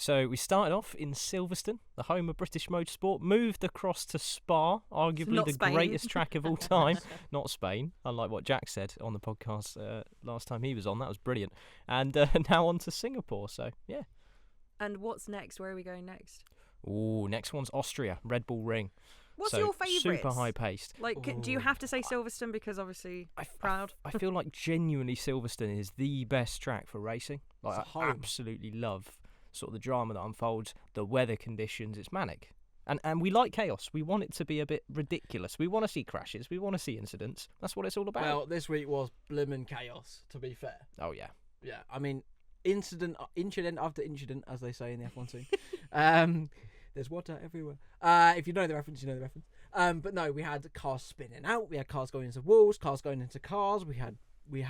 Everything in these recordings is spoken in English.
So we started off in Silverstone, the home of British motorsport, moved across to Spa, arguably the greatest track of all time. Not Spain, unlike what Jack said on the podcast last time he was on. That was brilliant. And now on to Singapore, so yeah. And what's next? Where are we going next? Ooh, next one's Austria, Red Bull Ring. What's your favourite? Super high-paced. Like, do you have to say Silverstone because obviously proud? I feel like genuinely Silverstone is the best track for racing. Like, I absolutely love sort of the drama that unfolds, the weather conditions. It's manic. And we like chaos. We want it to be a bit ridiculous. We want to see crashes. We want to see incidents. That's what it's all about. Well, this week was blimmin' chaos, to be fair. Oh, yeah. Yeah, I mean, incident after incident, as they say in the F1 scene. There's water everywhere. If you know the reference, you know the reference. But no, we had cars spinning out. We had cars going into walls, cars going into cars. We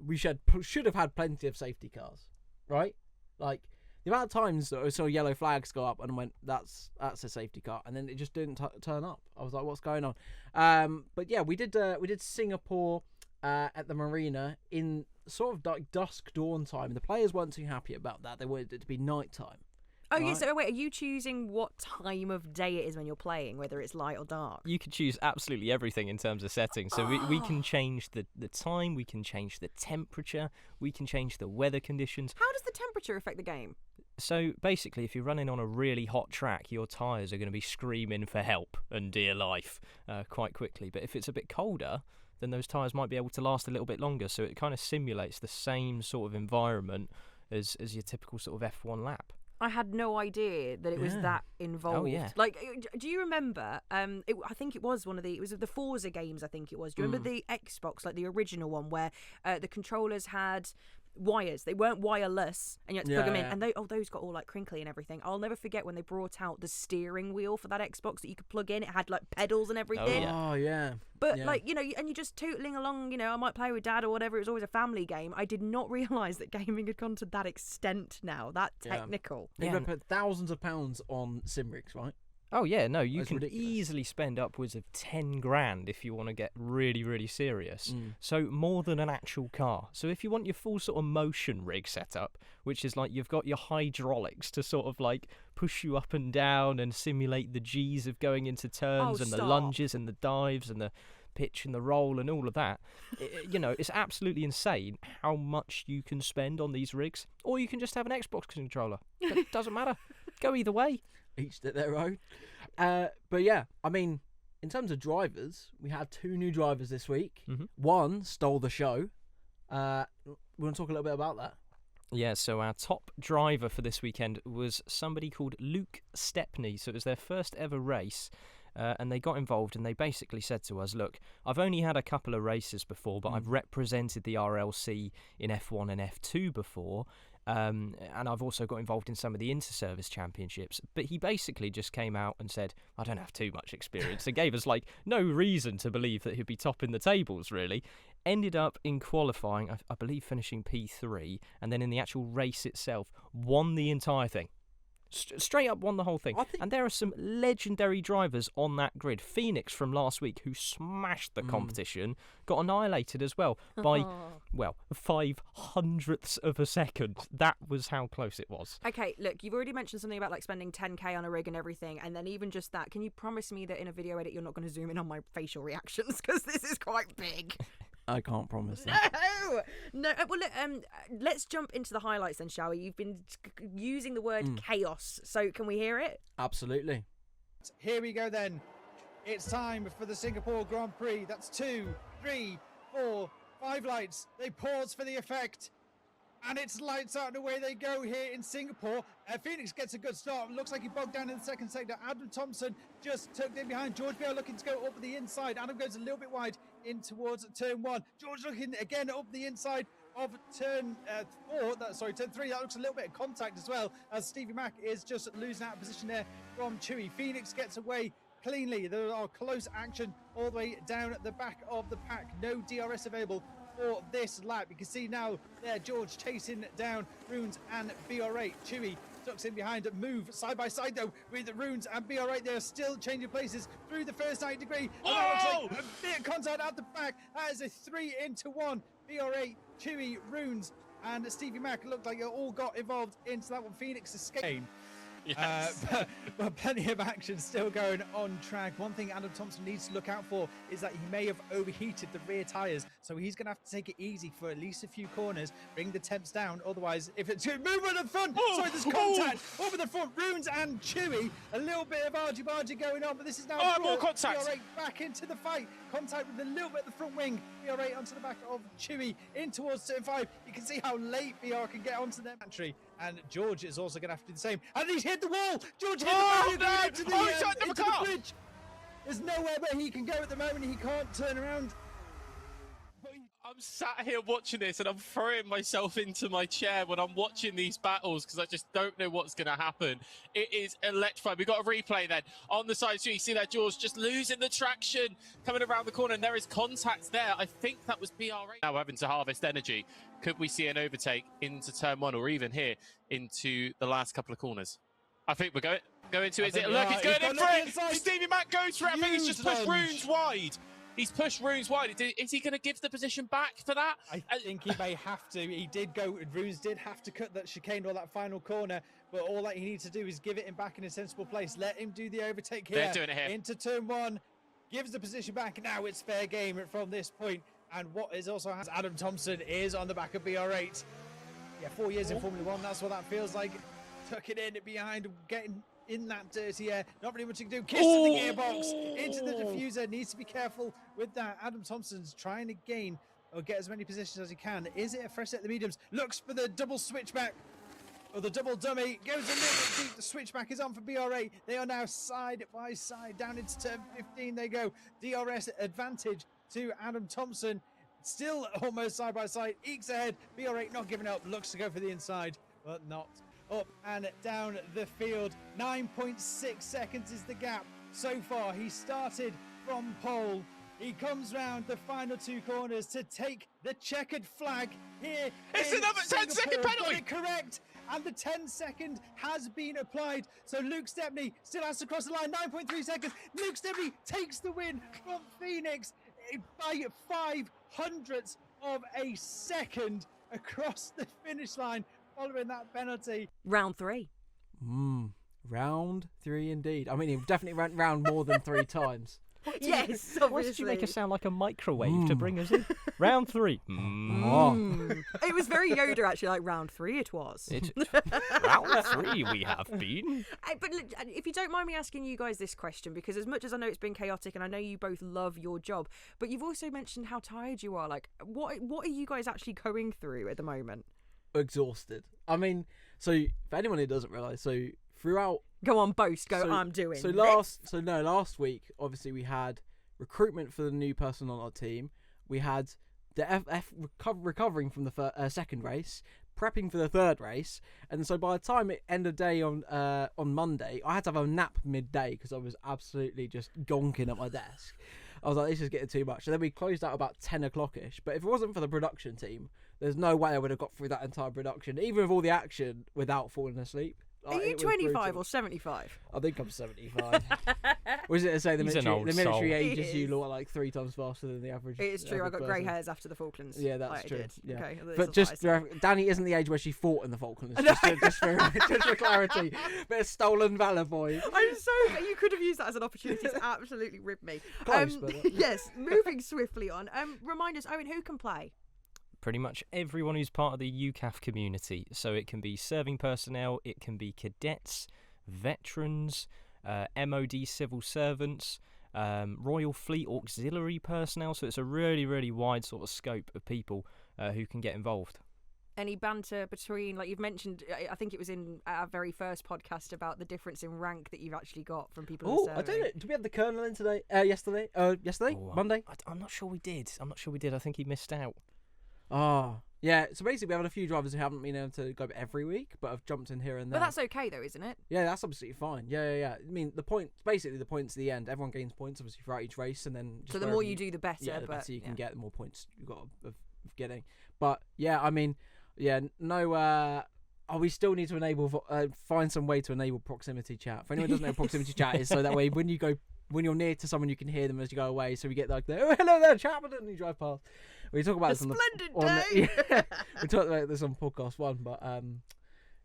should have had plenty of safety cars, right? Like the amount of times that I saw yellow flags go up and went, "That's a safety car," and then it just didn't turn up. I was like, "What's going on?" But yeah, we did Singapore at the marina in sort of like dusk dawn time. The players weren't too happy about that. They wanted it to be night time. Oh, right. Yeah, so wait, are you choosing what time of day it is when you're playing, whether it's light or dark? You can choose absolutely everything in terms of settings. So we can change the time, we can change the temperature, we can change the weather conditions. How does the temperature affect the game? So basically, if you're running on a really hot track, your tyres are going to be screaming for help and dear life quite quickly. But if it's a bit colder, then those tyres might be able to last a little bit longer. So it kind of simulates the same sort of environment as your typical sort of F1 lap. I had no idea that it was that involved. Oh, yeah. Like, do you remember? I think it was it was the Forza games. I think it was. Do you remember the Xbox, like the original one, where the controllers had wires? They weren't wireless, and you had to plug them in. And those got all like crinkly and everything. I'll never forget when they brought out the steering wheel for that Xbox that you could plug in. It had like pedals and everything. Oh yeah. But like, you know, and you're just tootling along, you know, I might play with dad or whatever. It was always a family game. I did not realise that gaming had gone to that extent now, that technical. They've got to put thousands of pounds on sim rigs, right? Oh yeah, no, you That's can ridiculous. easily spend upwards of 10 grand if you want to get really, really serious. So more than an actual car. So if you want your full sort of motion rig setup, which is like you've got your hydraulics to sort of like push you up and down and simulate the G's of going into turns the lunges and the dives and the pitch and the roll and all of that. You know, it's absolutely insane how much you can spend on these rigs. Or you can just have an Xbox controller. It doesn't matter. Go either way. Each to their own. But yeah, I mean, in terms of drivers, we had 2 new drivers this week. One stole the show. We want to talk a little bit about that. Yeah, so our top driver for this weekend was somebody called Luke Stepney. So it was their first ever race. And they got involved and they basically said to us, look, I've only had a couple of races before, but I've represented the RLC in F1 and F2 before. And I've also got involved in some of the inter-service championships. But he basically just came out and said, I don't have too much experience. It gave us like no reason to believe that he'd be topping the tables, really. Ended up in qualifying, I believe finishing P3, and then in the actual race itself, won the entire thing. Straight up won the whole thing. And there are some legendary drivers on that grid. Phoenix from last week, who smashed the competition, got annihilated as well by, 0.05 of a second. That was how close it was. Okay, look, you've already mentioned something about like spending 10k on a rig and everything, and then even just that, can you promise me that in a video edit you're not going to zoom in on my facial reactions, because this is quite big? I can't promise that. No. Well, look, let's jump into the highlights then, shall we? You've been using the word chaos, so can we hear it? Absolutely. Here we go then. It's time for the Singapore Grand Prix. That's 2, 3, 4, 5 lights. They pause for the effect. And it's lights out and away they go here in Singapore. Phoenix gets a good start. Looks like he bogged down in the second sector. Adam Thompson just tucked in behind. George Beale looking to go up the inside. Adam goes a little bit wide in towards turn 1. George looking again up the inside of turn 3. That looks a little bit of contact as well, as Stevie Mack is just losing out of position there from Chewy. Phoenix gets away cleanly. There are close action all the way down at the back of the pack. No DRS available for this lap. You can see now there George chasing down Runes and BR8. Chewy tucks in behind. Move side by side though with Runes and BR8. They're still changing places through the first 90 degree. And that looks like a bit of contact at the back. That is a 3-into-1. BR8, Chewy, Runes and Stevie Mack looked like they all got involved into that one. Phoenix escaped. But plenty of action still going on track. One thing Adam Thompson needs to look out for is that he may have overheated the rear tyres, so he's going to have to take it easy for at least a few corners, bring the temps down. Otherwise, if it's move at the front, sorry, there's contact over the front. Runes and Chewy, a little bit of argy-bargy going on, but this is now more contact. BR8 back into the fight. Contact with a little bit of the front wing. BR8 onto the back of Chewy in towards turn 5. You can see how late BR can get onto their battery. And George is also going to have to do the same. And he's hit the wall. George hit the wall. Into the bridge. There's nowhere where he can go at the moment. He can't turn around. I'm sat here watching this and I'm throwing myself into my chair when I'm watching these battles because I just don't know what's going to happen. It is electrifying. We've got a replay then on the side. So you see that George just losing the traction coming around the corner, and there is contact there. I think that was BR8. Now having to harvest energy. Could we see an overtake into turn 1 or even here into the last couple of corners? I think we're going to. Is it? Look, he's going in for it. Stevie Mac goes for it. I think he's just pushed Runes wide. He's pushed Runes wide. Is he going to give the position back for that? I think he may have to. He did go. Runes did have to cut that chicane or that final corner, but all that he needs to do is give it him back in a sensible place. Let him do the overtake here. They're doing it here. Into turn 1, gives the position back. Now it's fair game from this point. And what is also has Adam Thompson is on the back of BR8. Yeah, 4 years in Formula 1. That's what that feels like. Tuck it in behind, getting in that dirty air. Not really much you can do. Kiss to the gearbox into the diffuser. Needs to be careful with that. Adam Thompson's trying to gain or get as many positions as he can. Is it a fresh set of the mediums? Looks for the double switchback or the double dummy. Goes a little bit deep. The switchback is on for BR8. They are now side by side down into turn 15. They go. DRS advantage to Adam Thompson. Still almost side by side. Ekes ahead. BR8 not giving up. Looks to go for the inside, but not. Up and down the field. 9.6 seconds is the gap so far. He started from pole. He comes round the final 2 corners to take the checkered flag here. It's another 10-second penalty. Correct. And the 10-second has been applied. So Luke Stepney still has to cross the line. 9.3 seconds. Luke Stepney takes the win from Phoenix by 0.05 of a second across the finish line. Following that penalty. Round 3. Round 3 indeed. I mean, he definitely ran round more than 3 times. Yes, Why did you make us sound like a microwave to bring us in? Round 3. It was very Yoda, actually, like round 3 it was. Round 3 we have been. But look, if you don't mind me asking you guys this question, because as much as I know it's been chaotic and I know you both love your job, but you've also mentioned how tired you are. Like, what are you guys actually going through at the moment? Exhausted. I mean, so for anyone who doesn't realise, so throughout... Go on, boast. Go, I'm doing so last week, obviously we had recruitment for the new person on our team. We had the recovering from the second race, prepping for the third race, and so by the time it ended the day on Monday, I had to have a nap midday because I was absolutely just gonking at my desk. I was like, this is getting too much. And then we closed out about 10 o'clock-ish. But if it wasn't for the production team, there's no way I would have got through that entire production, even with all the action, without falling asleep. Are you 25 or 75? I think I'm 75. Was it to say the military ages you lot like 3 times faster than the average? It is true. I got grey hairs after the Falklands. Yeah, that's true. Yeah. Okay, but just Danny isn't the age where she fought in the Falklands. just for clarity. Bit of stolen valour, boy. I'm so you could have used that as an opportunity to absolutely rip me. Close, but yes. Moving swiftly on. Remind us, Owen, who can play? Pretty much everyone who's part of the UCAF community. So it can be serving personnel, it can be cadets, veterans, MOD civil servants, Royal Fleet auxiliary personnel. So it's a really, really wide sort of scope of people who can get involved. Any banter between, like you've mentioned, I think it was in our very first podcast about the difference in rank that you've actually got from people who are serving. I don't know. Did we have the Colonel in today? Yesterday? Monday? I'm not sure we did. I think he missed out. Oh, yeah. So basically, we have a few drivers who haven't been able to go every week, but have jumped in here and there. But that's okay, though, isn't it? Yeah, that's absolutely fine. Yeah. I mean, the points at the end. Everyone gains points, obviously, throughout each race, and then just so the more you do, the better. Yeah, the better you can get, the more points you've got of getting. But yeah, I mean, yeah, no. We still need to enable, find some way to enable proximity chat. For anyone who doesn't know what proximity chat is, so that way when you're near to someone, you can hear them as you go away. So we get like the, oh, hello there, Chapman, and you drive past. We talk about this day. We talked about this on podcast 1, but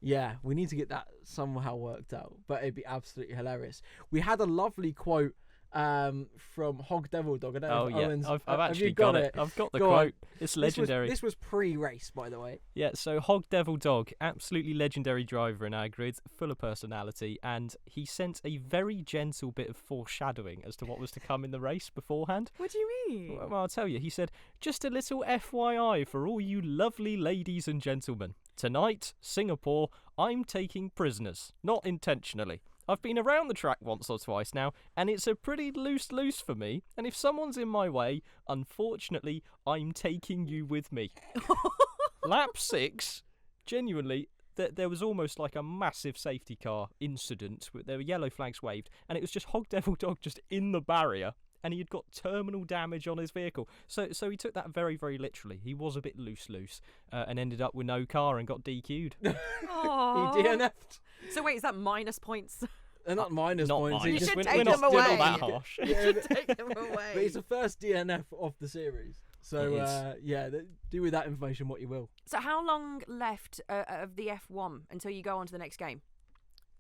Yeah, we need to get that somehow worked out, but it'd be absolutely hilarious. We had a lovely quote from Hog Devil Dog. I don't know if Owen's, I've have actually you got it. I've got the Go on. quote. It's legendary. This was pre-race, by the way. Yeah, so Hog Devil Dog, absolutely legendary driver in our grid, full of personality, and he sent a very gentle bit of foreshadowing as to what was to come in the race beforehand. What do you mean? Well, I'll tell you. He said, just a little FYI for all you lovely ladies and gentlemen. Tonight, Singapore, I'm taking prisoners. Not intentionally. I've been around the track once or twice now, and it's a pretty loose for me, and if someone's in my way, unfortunately, I'm taking you with me. Lap 6, genuinely, there was almost like a massive safety car incident. There were yellow flags waved, and it was just Hog Devil Dog just in the barrier, and he had got terminal damage on his vehicle. So he took that very, very literally. He was a bit loose, and ended up with no car and got DQ'd. Aww. He DNF'd. So wait, is that minus points? They're not minus Not points. minus. He just should went- take We're them not still away. not that harsh. Yeah, Take them away. but it's the first DNF of the series. So, It is. do with that information what you will. So how long left of the F1 until you go on to the next game?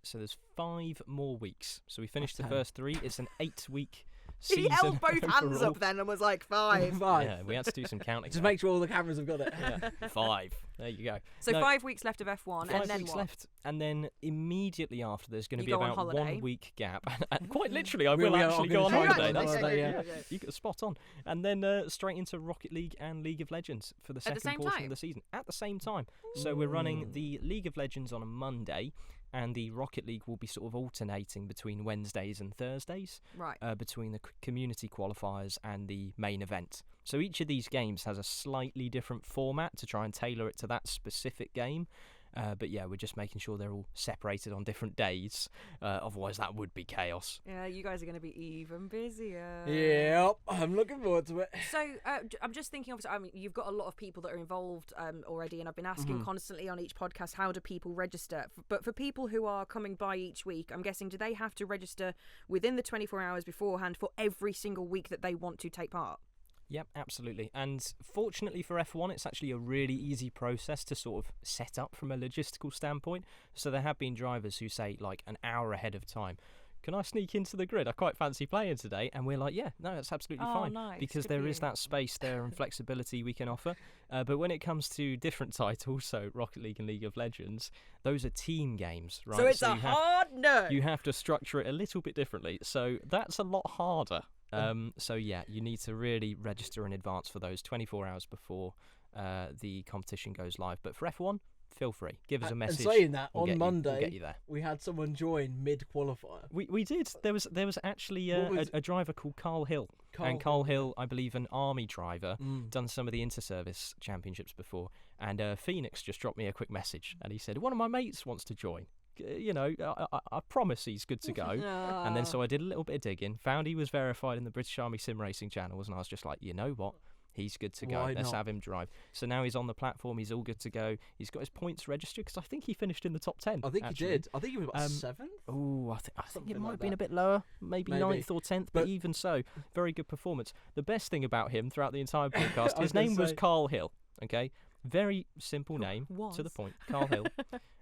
So there's 5 more weeks. So we finished the That's 10. first 3. It's an 8-week season. He held both hands overall. up then and was like 5. Five. Yeah, we had to do some counting. Just there. make sure all the cameras have got it. Yeah, 5. There you go. So No, 5 weeks left of F1, 5 and then weeks what? left, and then immediately after there's going to You be go on about holiday. 1 week gap. And quite literally, I We will are actually gonna go on try and holiday. go on That's holiday, yeah. you got spot on, and then straight into Rocket League and League of Legends for the At the second same portion time? of the season at the same time. So we're running the League of Legends on a Monday. And the Rocket League will be sort of alternating between Wednesdays and Thursdays, Right. between the community qualifiers and the main event. So each of these games has a slightly different format to try and tailor it to that specific game. But yeah, we're just making sure they're all separated on different days. Otherwise, that would be chaos. Yeah, you guys are going to be even busier. Yep, I'm looking forward to it. So I'm just thinking, obviously, I mean, you've got a lot of people that are involved already, and I've been asking constantly on each podcast, how do people register? But for people who are coming by each week, I'm guessing, do they have to register within the 24 hours beforehand for every single week that they want to take part? Yep, absolutely. And fortunately for F1, it's actually a really easy process to sort of set up from a logistical standpoint. So there have been drivers who say, like, an hour ahead of time, can I sneak into the grid? I quite fancy playing today. And we're like, yeah, no, that's absolutely Oh, fine. nice. Because Good for there is you. that space there and flexibility we can offer. But when it comes to different titles, so Rocket League and League of Legends, those are team games, right? So it's a you have, hard no. you have to structure it a little bit differently. So that's a lot harder. So yeah, you need to really register in advance for those 24 hours before the competition goes live. But for F1, feel free. Give us a message. And saying that, We'll get on you- Monday, we'll get you there. we had someone join mid-qualifier. We did. There was actually What was a driver called Carl Hill. And Carl Hill, I believe, an army driver, done some of the inter-service championships before. And Phoenix just dropped me a quick message, and he said, one of my mates wants to join. You know, I promise he's good to go. And then so I did a little bit of digging, found he was verified in the British Army sim racing channels, and I was just like, you know what? He's good to go. Why Let's not? have him drive. So now he's on the platform. He's all good to go. He's got his points registered because I think he finished in the top 10. I think actually. he did. I think he was about 7th. Oh, I think Something it might like have been that. a bit lower, maybe Maybe. 9th or 10th, but But- even so, very good performance. The best thing about him throughout the entire podcast, I was his gonna name was say- Carl Hill, okay? Very simple name, to the Was. point, Carl Hill.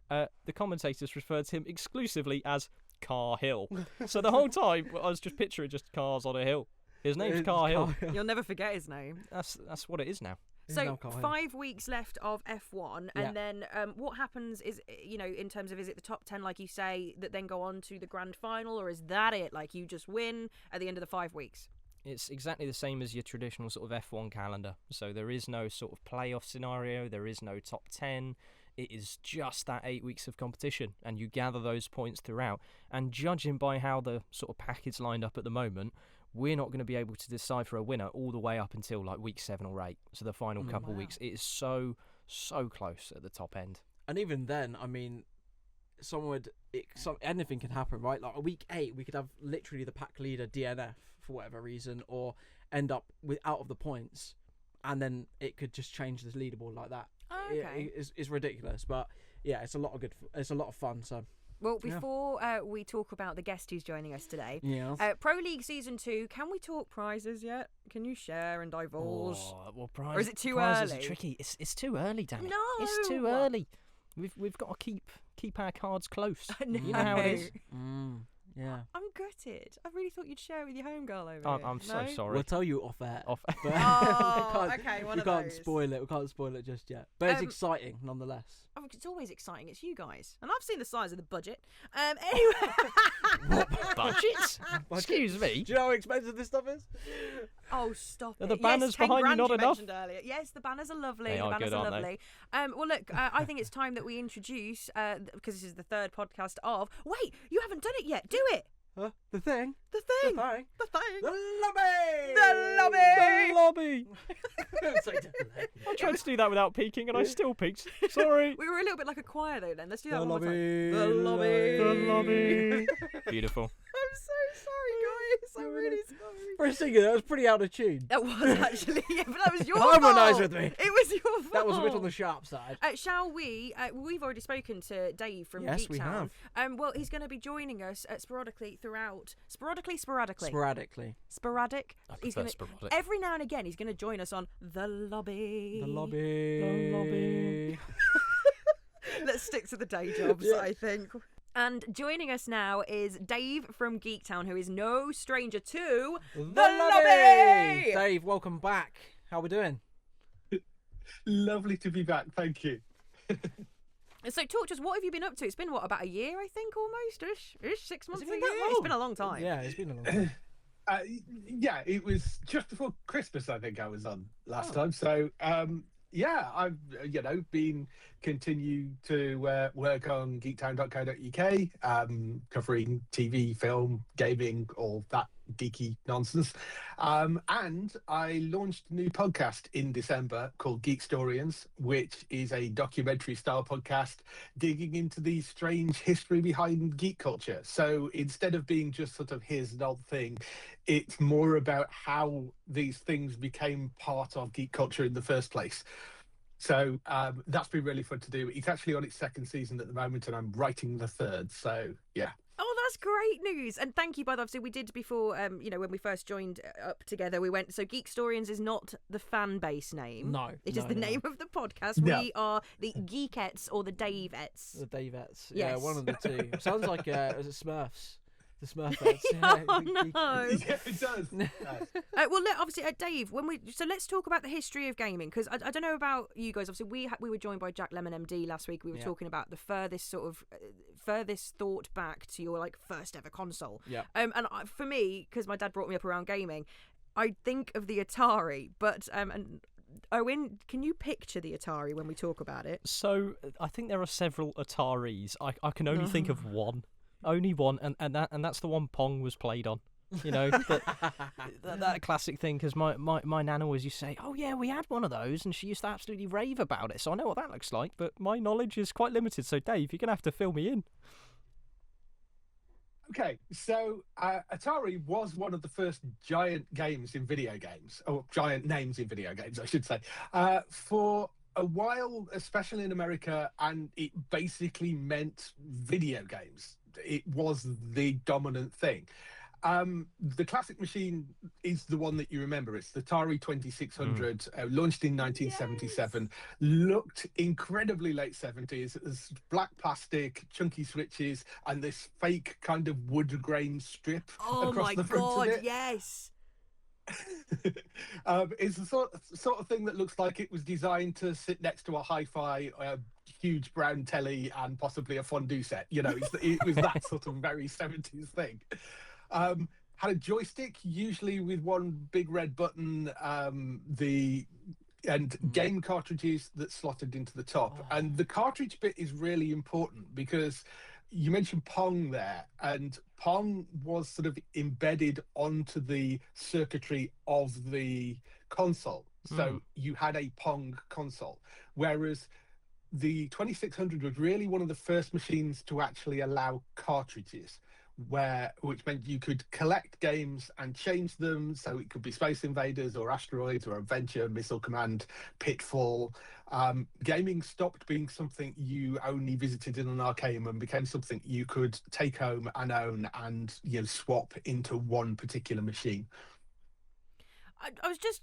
The commentators referred to him exclusively as Car Hill. So the whole time, I was just picturing just cars on a hill. His name's It's Car Hill. You'll never forget his name. That's what it is now. He's So now Carl Hill. 5 weeks left of F1, Yeah. and then what happens is, you know, in terms of, is it the top 10, like you say, that then go on to the grand final, or is that it? Like, you just win at the end of the 5 weeks? It's exactly the same as your traditional sort of F1 calendar. So there is no sort of playoff scenario. There is no top 10. It is just that 8 weeks of competition, and you gather those points throughout. And judging by how the sort of package lined up at the moment, we're not going to be able to decipher a winner all the way up until like week 7 or 8. So the final couple Wow. weeks. It is so close at the top end. And even then, I mean, anything can happen, right? Like a week 8, we could have literally the pack leader DNF for whatever reason, or end up out of the points, and then it could just change this leaderboard like that. Oh, okay. It's ridiculous, but yeah, it's a lot of fun. So Well, Yeah. before we talk about the guest who's joining us today, yeah, Pro League Season 2, can we talk prizes yet? Can you share and divulge? Well, is it too prizes early? Are tricky. It's too early, damn it. No! It's too early. We've got to keep keep our cards close. I know. You know how it is. Yeah. I'm gutted. I really thought you'd share it with your homegirl over here. I'm so No? sorry. We'll tell you off air. Off. But Oh, we okay, one we of can't those. spoil it. We can't spoil it just yet. But it's Um, exciting nonetheless. Oh, it's always exciting. It's you guys. And I've seen the size of the budget. Anyway. Budgets? Excuse me. Do you know how expensive this stuff is? Oh, stop Are it. the banners yes, 10 behind you grand not you enough? mentioned earlier. Yes, the banners are lovely. They the are banners good, are aren't they? lovely. Well, look, I think it's time that we introduce, because this is the third podcast of... Wait, you haven't done it yet. Do it. Huh? The thing? The thing. The thing? The thing. The lobby! The lobby! The lobby. So delayed. I tried to do that without peeking, and I still peeked. Sorry. We were a little bit like a choir, though, then. Let's do that The one more time. lobby. The lobby. The lobby. Beautiful. I'm so sorry, guys. I'm really sorry. For a singer, that was pretty out of tune. That was actually... Yeah, but that was your Harmonise fault. with me. It was your fault. That was a bit on the sharp side. Shall we? We've already spoken to Dave from Yes, GeekTown. we have. Well, he's going to be joining us sporadically throughout. Sporadically. Sporadically. Sporadic. I He's prefer gonna, sporadic. every now and again, he's going to join us on the lobby. The lobby. The lobby. Let's stick to the day jobs, Yeah. I think. And joining us now is Dave from GeekTown, who is no stranger to The lobby. Dave, welcome back. How we doing? Lovely to be back. Thank you. So talk to us, what have you been up to? It's been, about a year, I think, almost? Ish 6 months, it a been year? that It's long? been a long time. Yeah, it's been a long time. Yeah, it was just before Christmas, I think I was on last Oh. time. So, yeah, I've been continue to work on geektown.co.uk, covering TV, film, gaming, all that geeky nonsense. And I launched a new podcast in December called Geekstorians, which is a documentary style podcast digging into the strange history behind geek culture. So instead of being just sort of here's an old thing, it's more about how these things became part of geek culture in the first place. So that's been really fun to do. It's actually on its second season at the moment, and I'm writing the third. So yeah. Oh, that's great news. And thank you, by the way. So we did before, when we first joined up together, we went, so Geekstorians is not the fan base name. No. It is no, the no. name of the podcast. No. We are the Geekettes or the Daveettes. The Daveettes. Yeah, Yes. one of the two. Sounds like, was it Smurfs? The Smurfettes. Yeah, Oh, no. Yeah, it does. Well, look, obviously, Dave, so let's talk about the history of gaming, because I don't know about you guys. Obviously, we were joined by Jack Lemon MD last week. We were Yeah. talking about the furthest thought back to your first ever console. Yeah. And for me, because my dad brought me up around gaming, I think of the Atari. But and Owen, can you picture the Atari when we talk about it? So I think there are several Ataris. I can only think of one. Only one, and that's the one Pong was played on. You know, that classic thing, because my nana always used to say, oh yeah, we had one of those, and she used to absolutely rave about it, so I know what that looks like, but my knowledge is quite limited, so Dave, you're going to have to fill me in. Okay, so Atari was one of the first giant games in video games, or giant names in video games, I should say, for a while, especially in America, and it basically meant video games. It was the dominant thing. The classic machine is the one that you remember. It's the Atari 2600, launched in 1977, looked incredibly late 70s. It was black plastic, chunky switches, and this fake kind of wood grain strip Oh across my the front God, of it. yes. It's the sort of thing that looks like it was designed to sit next to a hi-fi, huge brown telly, and possibly a fondue set. You know, it was that sort of very 70s thing. Had a joystick, usually with one big red button, and game cartridges that slotted into the top. And the cartridge bit is really important because you mentioned Pong there, and Pong was sort of embedded onto the circuitry of the console. So you had a Pong console, whereas the 2600 was really one of the first machines to actually allow cartridges, which meant you could collect games and change them. So it could be Space Invaders or Asteroids or Adventure, Missile Command, Pitfall. Gaming stopped being something you only visited in an arcade and became something you could take home and own and swap into one particular machine.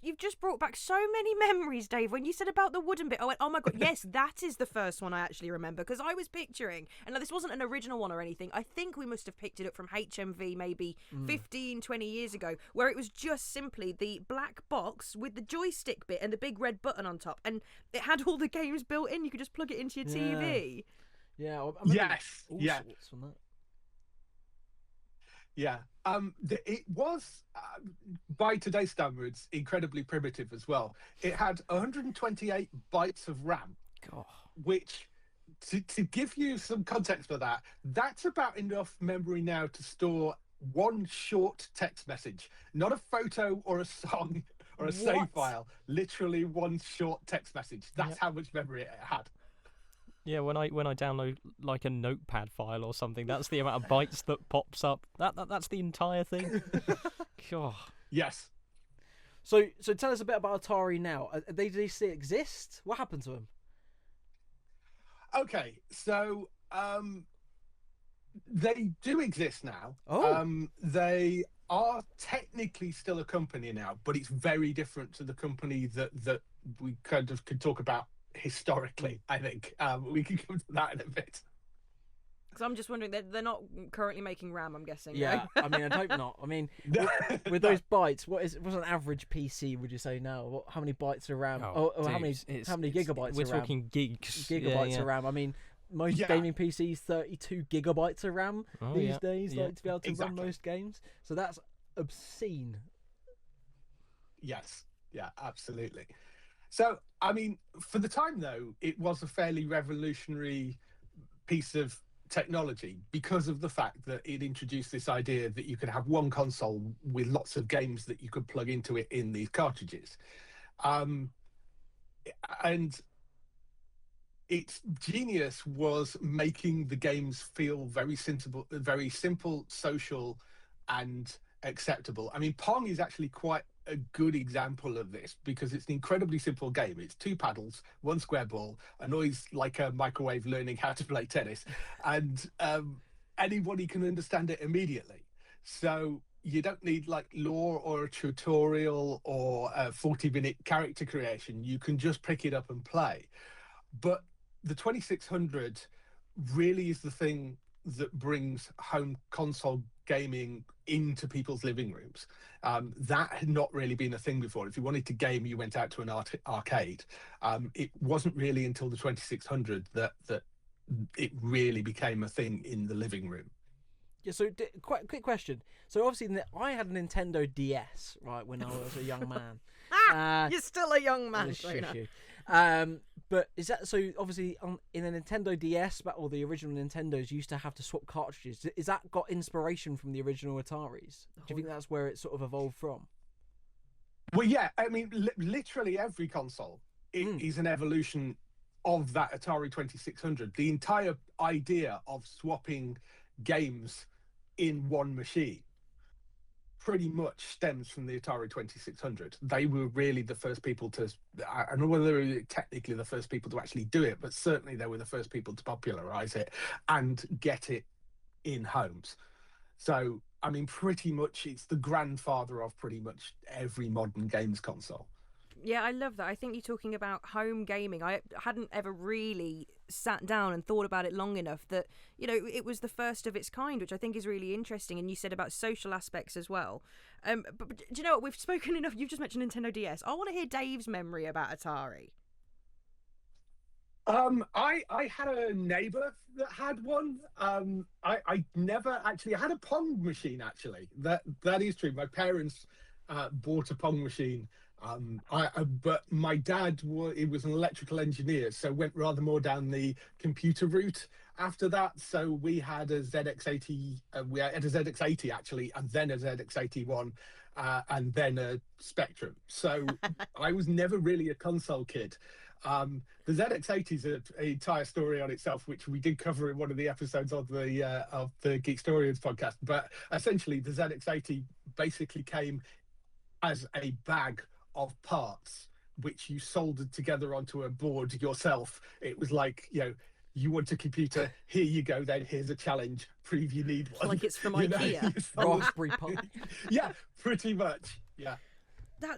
you've just brought back so many memories, Dave. When you said about the wooden bit, I went, oh my God, yes, that is the first one I actually remember, because I was picturing, and now this wasn't an original one or anything, I think we must have picked it up from HMV maybe 15, 20 years ago, where it was just simply the black box with the joystick bit and the big red button on top, and it had all the games built in. You could just plug it into your TV. Yeah. Yes. All Yeah. sorts on that. Yeah. It was, by today's standards, incredibly primitive as well. It had 128 bytes of RAM, God. which, to give you some context for that, that's about enough memory now to store one short text message, not a photo or a song or a save file. Literally one short text message. That's how much memory it had. Yeah, when I download like a notepad file or something, that's the amount of bytes that pops up. That's the entire thing. God. Yes. So tell us a bit about Atari now. Do they still exist? What happened to them? Okay, so they do exist now. Oh. They are technically still a company now, but it's very different to the company that we kind of could talk about historically. I think we can come to that in a bit. Because I'm just wondering, they're not currently making RAM, I'm guessing. Yeah, no? I mean, I hope not. I mean, with those bytes, what's an average PC? Would you say now? How many bytes of RAM? Or how many gigabytes? We're of RAM? talking gigs. Gigabytes of RAM. I mean, most gaming PCs 32 gigabytes of RAM these days, like to be able to run most games. So that's obscene. Yes. Yeah. Absolutely. So, I mean, for the time though, it was a fairly revolutionary piece of technology because of the fact that it introduced this idea that you could have one console with lots of games that you could plug into it in these cartridges. And its genius was making the games feel very simple, social, and acceptable. I mean, Pong is actually quite a good example of this because it's an incredibly simple game. It's two paddles, one square ball, a noise like a microwave learning how to play tennis, and anybody can understand it immediately. So you don't need like lore or a tutorial or a 40-minute character creation. You can just pick it up and play. But the 2600 really is the thing that brings home console gaming into people's living rooms. That had not really been a thing before. If you wanted to game, you went out to an arcade. It wasn't really until the 2600 that it really became a thing in the living room. Yeah, so quite a quick question. So obviously I had a Nintendo DS, right, when I was a young man. You're still a young man, but is that so? Obviously, in a Nintendo DS, or the original Nintendos, you used to have to swap cartridges. Is that got inspiration from the original Ataris? Do you think that's where it sort of evolved from? Well, yeah. I mean, literally every console is an evolution of that Atari 2600. The entire idea of swapping games in one machine pretty much stems from the Atari 2600. They were really the first people to, I don't know whether they were technically the first people to actually do it, but certainly they were the first people to popularize it and get it in homes. So, I mean, pretty much it's the grandfather of pretty much every modern games console. Yeah, I love that. I think you're talking about home gaming. I hadn't ever really sat down and thought about it long enough that, it was the first of its kind, which I think is really interesting. And you said about social aspects as well. But do you know what? We've spoken enough. You've just mentioned Nintendo DS. I want to hear Dave's memory about Atari. I had a neighbor that had one. I never actually, I had a Pong machine actually. That is true. My parents bought a Pong machine. But my dad was an electrical engineer, so went rather more down the computer route after that. So we had a ZX80, we had a ZX80 actually, and then a ZX81, and then a Spectrum. So I was never really a console kid. The ZX80 is an entire story on itself, which we did cover in one of the episodes of the Geek Storians podcast. But essentially, the ZX80 basically came as a bag of parts which you soldered together onto a board yourself. It was like, you want a computer, here you go, then here's a challenge, prove you need one. Like it's from IKEA. Raspberry Pi. Yeah, pretty much. Yeah.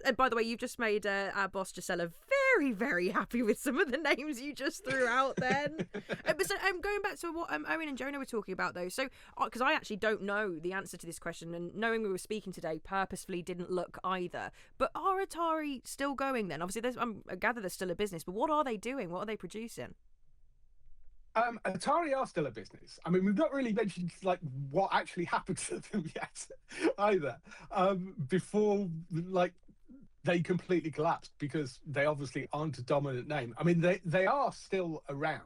And by the way, you've just made our boss Gisela very, very happy with some of the names you just threw out. Then, but so going back to what Owen and Jonah were talking about, though. So, because I actually don't know the answer to this question, and knowing we were speaking today, purposefully didn't look either. But are Atari still going? Then, obviously, I gather there's still a business, but what are they doing? What are they producing? Atari are still a business. I mean, we've not really mentioned like what actually happened to them yet, either. Before like they completely collapsed, because they obviously aren't a dominant name. I mean, they are still around.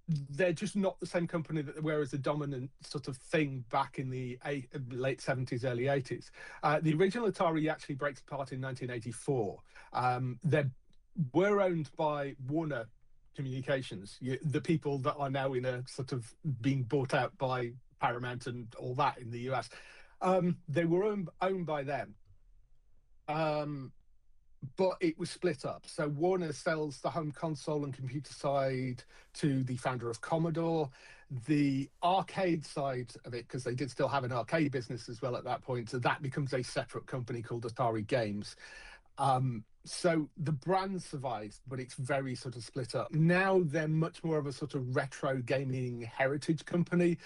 They're just not the same company that they were as a dominant sort of thing back in the late 70s, early 80s. The original Atari actually breaks apart in 1984. They were owned by Warner Communications, the people that are now in a sort of being bought out by Paramount and all that in the US. They were owned by them, but it was split up. So Warner sells the home console and computer side to the founder of Commodore. The arcade side of it, because they did still have an arcade business as well at that point, so that becomes a separate company called Atari Games. So the brand survives, but it's very sort of split up. Now they're much more of a sort of retro gaming heritage company.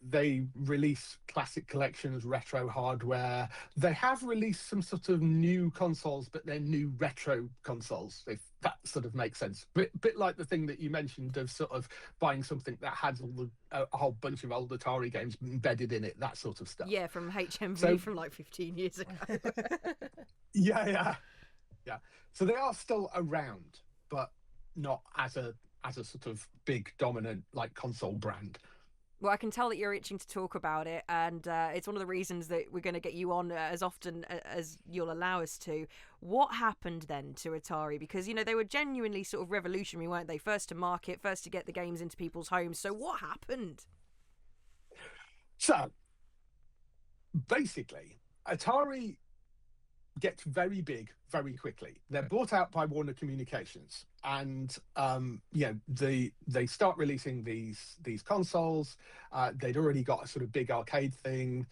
They release classic collections, retro hardware. They have released some sort of new consoles, but they're new retro consoles, if that sort of makes sense. Bit like the thing that you mentioned of sort of buying something that has a whole bunch of old Atari games embedded in it, that sort of stuff. Yeah, from HMV from like 15 years ago. Yeah. So they are still around, but not as a sort of big dominant like console brand. Well, I can tell that you're itching to talk about it, and it's one of the reasons that we're going to get you on as often as you'll allow us to. What happened then to Atari? Because, you know, they were genuinely sort of revolutionary, weren't they? First to market, first to get the games into people's homes. So what happened? So, basically, Atari gets very big very quickly. They're bought out by Warner Communications, and they start releasing these consoles. They'd already got a sort of big arcade thing.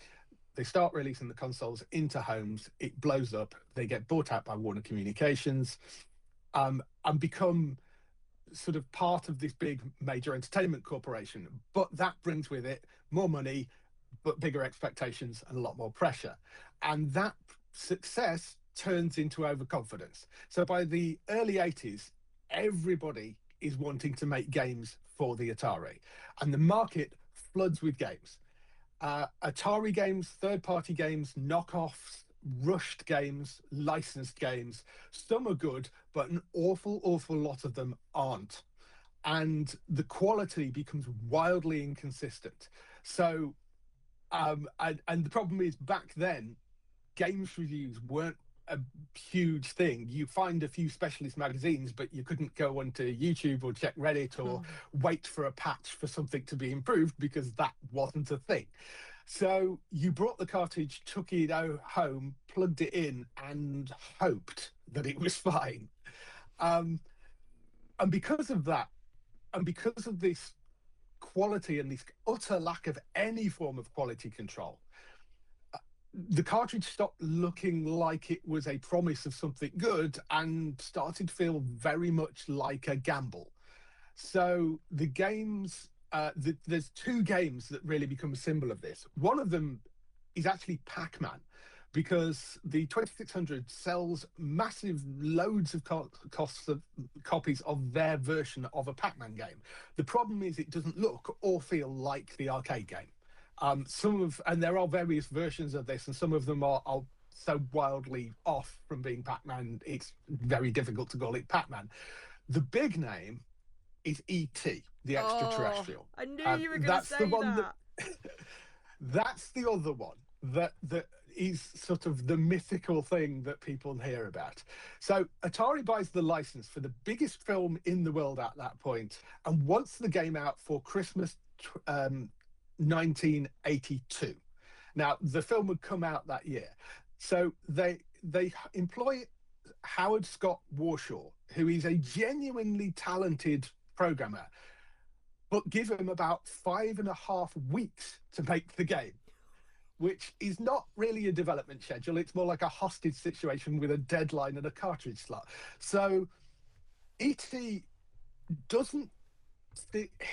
They start releasing the consoles into homes. It blows up. They get bought out by Warner Communications, and become sort of part of this big major entertainment corporation. But that brings with it more money, but bigger expectations and a lot more pressure. And that success turns into overconfidence. So by the early 80s, everybody is wanting to make games for the Atari, and the market floods with games. Atari games, third-party games, knockoffs, rushed games, licensed games. Some are good, but an awful lot of them aren't. And the quality becomes wildly inconsistent. So, and the problem is, back then, games reviews weren't a huge thing. You find a few specialist magazines, but you couldn't go onto YouTube or check Reddit or wait for a patch for something to be improved, because that wasn't a thing. So you brought the cartridge, took it home, plugged it in, and hoped that it was fine. And because of that, and because of this quality and this utter lack of any form of quality control, the cartridge stopped looking like it was a promise of something good and started to feel very much like a gamble. So the games, there's two games that really become a symbol of this. One of them is actually Pac-Man, because the 2600 sells massive loads of copies of their version of a Pac-Man game. The problem is it doesn't look or feel like the arcade game. And there are various versions of this, and some of them are so wildly off from being Pac-Man, it's very difficult to call it Pac-Man. The big name is E.T., the extraterrestrial. I knew you were going to say that. That's the other one that is sort of the mythical thing that people hear about. So Atari buys the license for the biggest film in the world at that point, and wants the game out for Christmas 1982. Now, the film would come out that year. So they employ Howard Scott Warshaw, who is a genuinely talented programmer, but give him about 5.5 weeks to make the game. which is not really a development schedule. It's more like a hostage situation with a deadline and a cartridge slot. So ET doesn't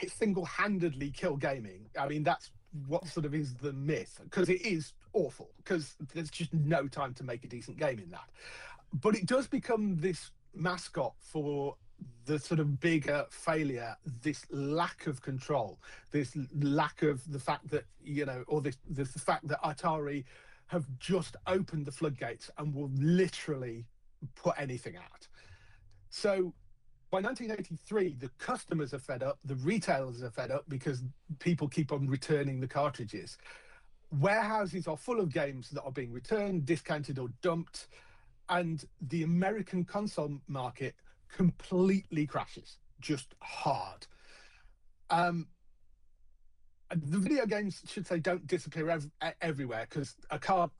single-handedly kill gaming. I mean, that's what sort of is the myth, because it is awful, because there's just no time to make a decent game in that. But it does become this mascot for the sort of bigger failure, this lack of control, this lack of the fact that, or the fact that Atari have just opened the floodgates and will literally put anything out. So by 1983, the customers are fed up, the retailers are fed up because people keep on returning the cartridges. Warehouses are full of games that are being returned, discounted or dumped, and the American console market completely crashes, just hard. The video games, should say, don't disappear everywhere, because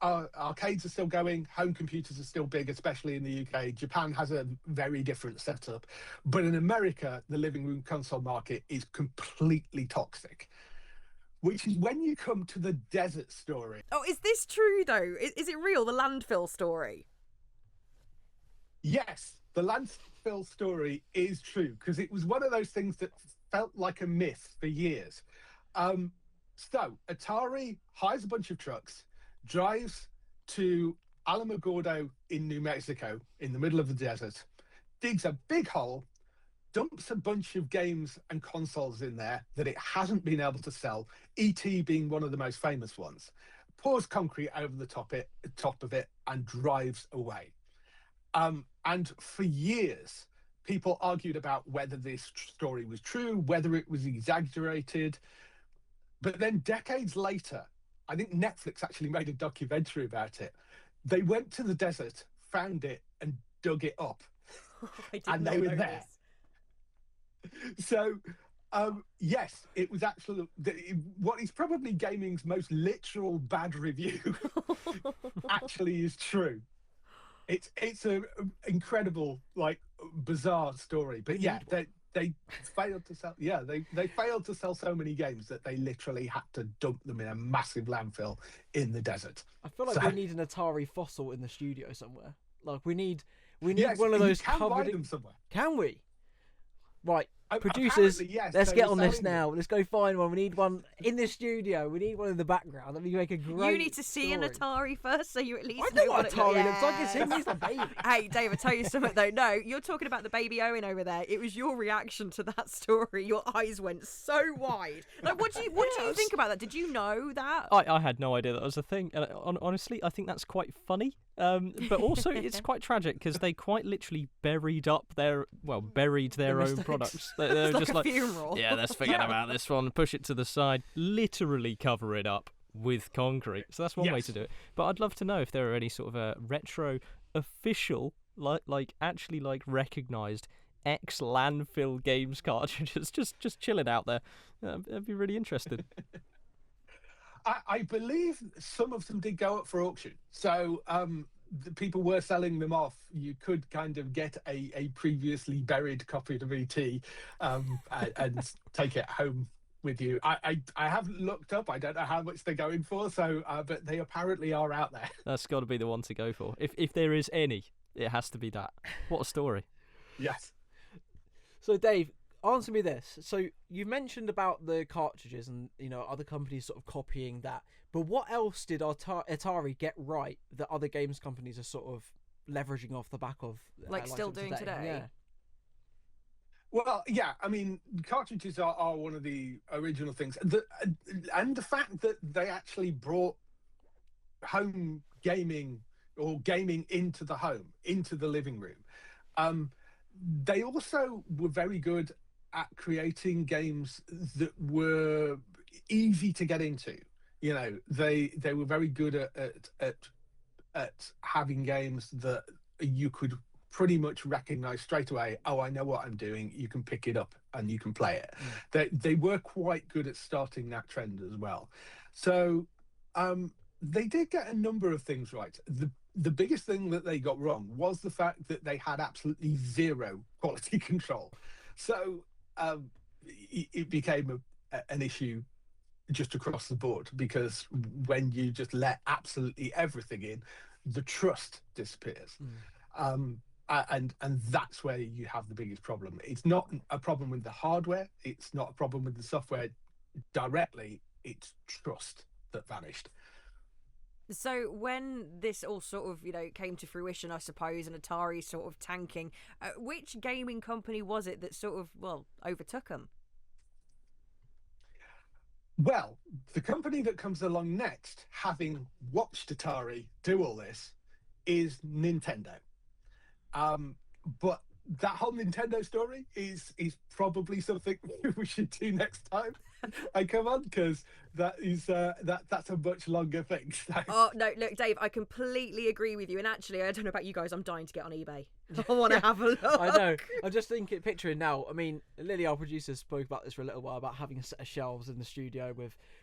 arcades are still going, home computers are still big, especially in the UK. Japan has a very different setup. But in America, the living room console market is completely toxic, which is when you come to the desert story. Oh, is this true, though? Is it real, the landfill story? Yes, the landfill story is true, because it was one of those things that felt like a myth for years. So Atari hires a bunch of trucks, drives to Alamogordo in New Mexico, in the middle of the desert, digs a big hole, dumps a bunch of games and consoles in there that it hasn't been able to sell, E.T. being one of the most famous ones, pours concrete over the top of it, and drives away. And for years, people argued about whether this story was true, whether it was exaggerated. But then decades later, I think Netflix actually made a documentary about it. They went to the desert, found it, and dug it up. And they were there. So, yes, it was actually what is probably gaming's most literal bad review actually is true. It's an incredible, bizarre story. But yeah, they failed to sell. Yeah, they failed to sell so many games that they literally had to dump them in a massive landfill in the desert. I feel like we need an Atari fossil in the studio somewhere. Like we need one of those covered. Buy them somewhere. Can we? Right. Producers, yes, let's get on this now. Let's go find one. We need one in the studio. We need one in the background. Let me make a great. You need to see an Atari first, so you at least I know know what Atari looks like. It's him. Yeah. He's the baby. Hey, Dave, I tell you something though. No, you're talking about the baby Owen over there. It was your reaction to that story. Your eyes went so wide. Like, what do you think about that? Did you know that? I had no idea that was a thing. And honestly, I think that's quite funny. But also, it's quite tragic because they quite literally buried their own products. They're It's just like a funeral. yeah, let's forget about this one, push it to the side, literally cover it up with concrete. So that's one way to do it. But I'd love to know if there are any sort of retro official, actually recognised ex-landfill games cartridges just chilling out there. I'd be really interested. I believe some of them did go up for auction. So the people were selling them off. You could kind of get a previously buried copy of ET and take it home with you. I haven't looked up. I don't know how much they're going for. So, but they apparently are out there. That's got to be the one to go for. If there is any, it has to be that. What a story. Yes. So, Dave, answer me this. So you've mentioned about the cartridges and other companies sort of copying that, but what else did Atari get right that other games companies are sort of leveraging off the back of, still doing today? Yeah. Well, yeah, I mean, cartridges are one of the original things, and the fact that they actually brought home gaming or gaming into the home, into the living room. They also were very good at creating games that were easy to get into. They were very good at having games that you could pretty much recognize straight away. Oh, I know what I'm doing. You can pick it up and you can play it. They were quite good at starting that trend as well. So they did get a number of things right. The biggest thing that they got wrong was the fact that they had absolutely zero quality control. So it became an issue just across the board, because when you just let absolutely everything in, the trust disappears. And that's where you have the biggest problem. It's not a problem with the hardware, it's not a problem with the software directly, it's trust that vanished. So when this all sort of, came to fruition, I suppose, and Atari sort of tanking, which gaming company was it that sort of, overtook them? Well, the company that comes along next, having watched Atari do all this, is Nintendo. But that whole Nintendo story is probably something we should do next time I come on, because that's a much longer thing. So. Oh no, look, Dave, I completely agree with you. And actually, I don't know about you guys, I'm dying to get on eBay. I want to have a look. I know. I'm just picturing now. I mean, Lily, our producer, spoke about this for a little while, about having a set of shelves in the studio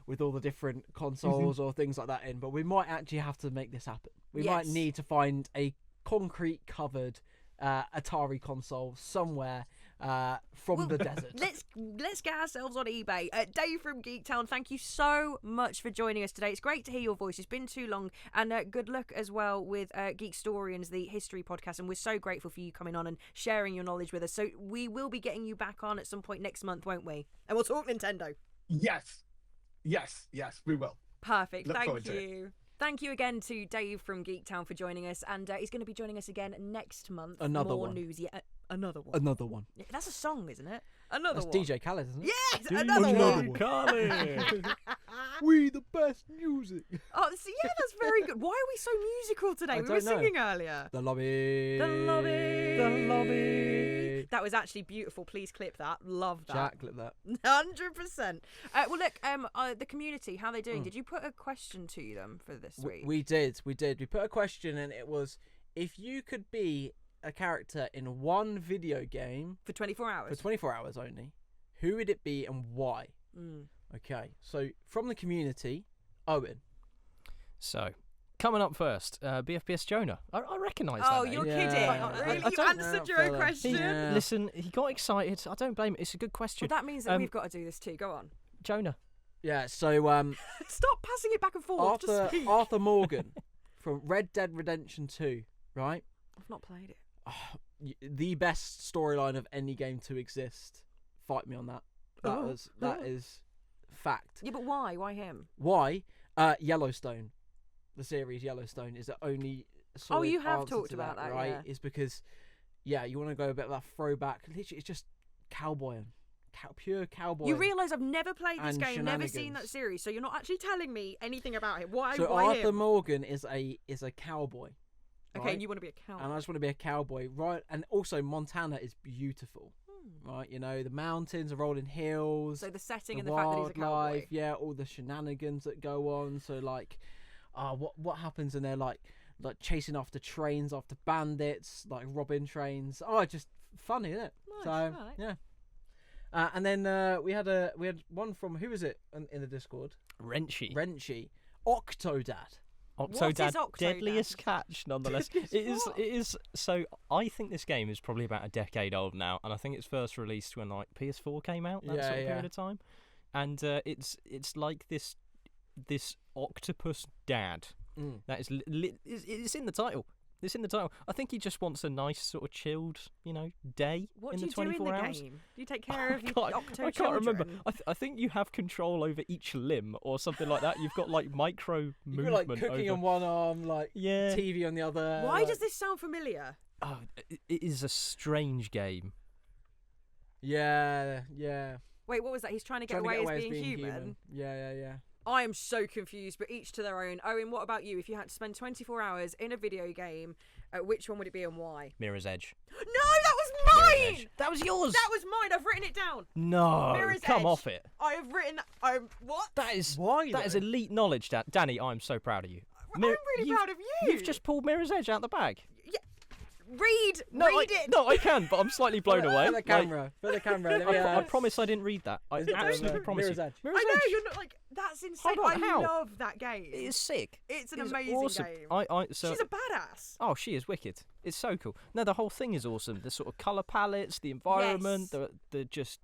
with all the different consoles or things like that in. But we might actually have to make this happen. We might need to find a concrete covered Atari console somewhere from the desert. Let's get ourselves on eBay. Dave from GeekTown, thank you so much for joining us today. It's great to hear your voice. It's been too long, and good luck as well with Geek Storians, the history podcast. And we're so grateful for you coming on and sharing your knowledge with us. So we will be getting you back on at some point next month, won't we? And we'll talk Nintendo. Yes, we will. Perfect. Thank you. Thank you again to Dave from GeekTown for joining us, and he's going to be joining us again next month. Another one. News, yeah, another one. Another one. Yeah, that's a song, isn't it? Another That's one. DJ Khaled, isn't it? Yes, DJ another one. Khaled. We the best music. Oh, so yeah, that's very good. Why are we so musical today? We were singing earlier. The lobby. The lobby. The lobby. That was actually beautiful. Please clip that. Love that. Jack, clip that. 100%. Well, look, the community, how are they doing? Did you put a question to them for this week? We did. We put a question, and it was, if you could be a character in one video game for 24 hours. For 24 hours only, who would it be and why? Okay, so from the community, Owen. So, coming up first, BFBS Jonah. I recognise that. Oh, you're kidding. Really? You answered your own question? Listen, he got excited. I don't blame him. It's a good question. Well, that means that we've got to do this too. Go on. Jonah. Yeah, so... Stop passing it back and forth. Arthur Morgan from Red Dead Redemption 2, right? I've not played it. The best storyline of any game to exist. Fight me on that. That is fact. Yeah, but why? Why him? Why? Yellowstone. The series Yellowstone is the only solid you have answer talked to about that, right? yeah. Is because, you want to go a bit of that throwback. Literally, it's just cowboying. Pure cowboy. You realise I've never played this game, never seen that series, so you're not actually telling me anything about it. Why Arthur him? Morgan is a cowboy. Okay, and you want to be a cowboy. And I just want to be a cowboy, right? And also, Montana is beautiful, right? The mountains, the rolling hills. So the setting and the fact that he's a cowboy. Yeah, all the shenanigans that go on. So what happens when they're like chasing after trains, after bandits, like robbing trains. Oh, just funny, isn't it? Nice, so right. yeah. And then we had one from, who is it in the Discord? Wrenchy. Octodad. Octodad, Octodad? Deadliest Catch, nonetheless. It is. So I think this game is probably about a decade old now, and I think it's first released when PS4 came out. That sort of period of time, and it's like this octopus dad. That is it's in the title. It's in the title. I think he just wants a nice sort of chilled, day in the 24 hours. Game? Do you take care of your octo I can't remember. I think you have control over each limb or something like that. You've got micro movement. You've got cooking on one arm, TV on the other. Why does this sound familiar? Oh, it is a strange game. Yeah. Wait, what was that? He's trying to get away as being human? Yeah. I am so confused, but each to their own. Owen, what about you? If you had to spend 24 hours in a video game, which one would it be and why? Mirror's Edge. No, that was mine! That was yours! That was mine. I've written it down. No, Mirror's come Edge. off it. I have written... what? That is why? That is elite knowledge, Danny. I'm so proud of you. I'm really proud of you. You've just pulled Mirror's Edge out the bag. Yeah. Read it. No, I can, but I'm slightly blown away. For the camera. I promise I didn't read that. I absolutely promise you. Mirror's Edge. I know, you're not that's insane. Hold on, I how? love that game. It is sick. It's an It's amazing awesome. game. So, she's a badass. Oh, she is wicked. It's so cool. No, the whole thing is awesome. The sort of colour palettes, the environment, Yes. the just...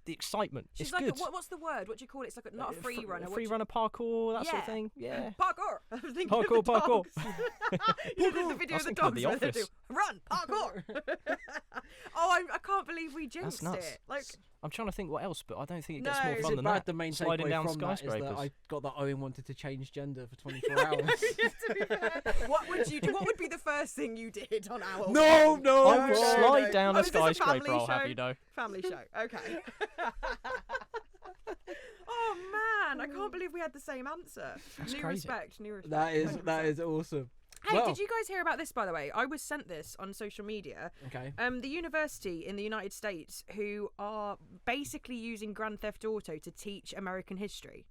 the excitement. She's It's like good. what's the word? What do you call it? It's like not a free runner. Free runner parkour, that sort of thing. Yeah. Parkour. I was thinking Parkour, of the parkour. dogs. You know the video of the thinking of dogs The where they do Office. run parkour. I can't believe we jinxed nuts. it. Like, I'm trying to think what else, but I don't think it gets No. more Is fun Is it than bad that. the main Sliding takeaway down from that is skyscrapers. that I got that Owen wanted to change gender for 24 hours? to be fair, what would you do? What would be the first thing you did on our No, wedding? no, I would no, slide no. down Oh, a is this a skyscraper, family I'll have show? you know. Family show. Okay. Oh man, I can't believe we had the same answer. That's new crazy. respect, new respect. That is awesome. Hey, Well- did you guys hear about this, by the way? I was sent this on social media. Okay. The university in the United States who are basically using Grand Theft Auto to teach American history.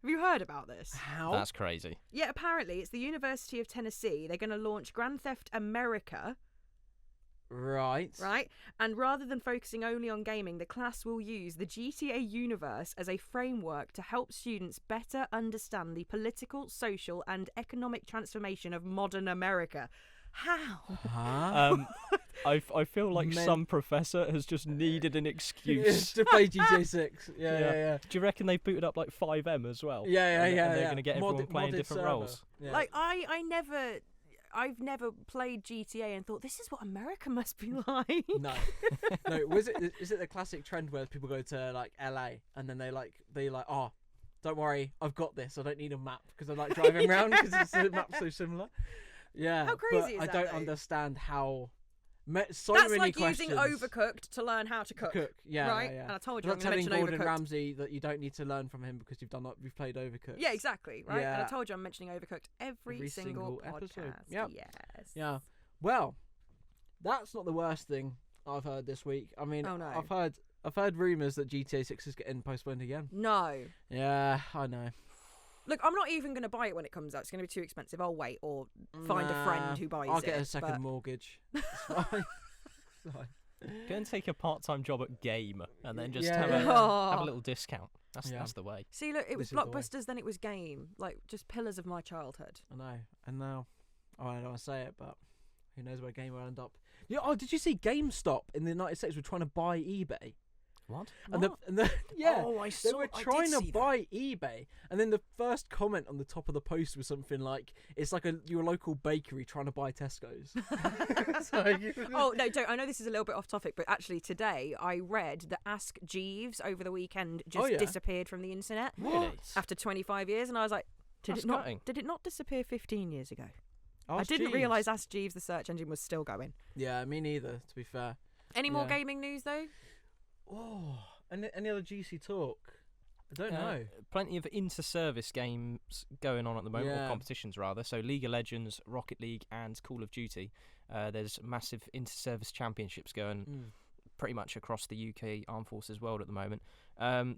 Have you heard about this? How? That's crazy. Yeah, apparently it's the University of Tennessee. They're going to launch Grand Theft America, Right. right? And rather than focusing only on gaming, the class will use the GTA universe as a framework to help students better understand the political, social, and economic transformation of modern America. How? Huh? I feel like Men- some professor has just needed an excuse. to play GTA 6. Yeah. Do you reckon they've booted up like 5M as well? Yeah. And they're going to get everyone Modded- playing modded different server. roles. Yeah. Like, I've never played GTA and thought, this is what America must be like. No. Is it the classic trend where people go to like LA and then they like, oh, don't worry, I've got this. I don't need a map because I like driving around because the map's so similar. Yeah. How crazy but is I that, don't though? understand how. So That's many like questions. using Overcooked to learn how to cook. Yeah. right? Yeah. And I told you Not I'm going telling to mention Gordon Overcooked. Ramsay that you don't need to learn from him because you've played Overcooked. Yeah, exactly, right? And I Yeah. told you I'm mentioning Overcooked every single episode. podcast. Yep. Yes. Yeah. Well, that's not the worst thing I've heard this week. I mean, Oh, no. I've heard rumours that GTA 6 is getting postponed again. No. Yeah, I know. Look, I'm not even going to buy it when it comes out. It's going to be too expensive. I'll wait or find a Nah, friend who buys it. I'll get a second but- mortgage. It's fine. It's fine. Go and take a part-time job at Game and then just Yeah, have, yeah, a, yeah. have a little discount. That's Yeah. that's the way. See, look, it was This is the way. Blockbusters, then it was Game. Like, just pillars of my childhood. I know. And now, I don't want to say it, but who knows where Game will end up. Yeah. Oh, did you see GameStop in the United States were trying to buy eBay? What? And the yeah. Oh, I They saw. were I did trying to see that. buy eBay, and then the first comment on the top of the post was something like, "It's like your local bakery trying to buy Tesco's." Oh, no, don't. I know this is a little bit off topic, but actually today I read that Ask Jeeves over the weekend just yeah. disappeared from the internet Really? after 25 years. And I was like, That's did gutting. it not disappear 15 years ago? I Ask didn't Jeeves. realise Ask Jeeves, the search engine, was still going. Yeah, me neither. To be fair. Any more Yeah. gaming news, though? Oh, any other GC talk? I don't know. Plenty of inter-service games going on at the moment, Yeah. or competitions rather. So League of Legends, Rocket League, and Call of Duty. There's massive inter-service championships going pretty much across the UK Armed Forces world at the moment.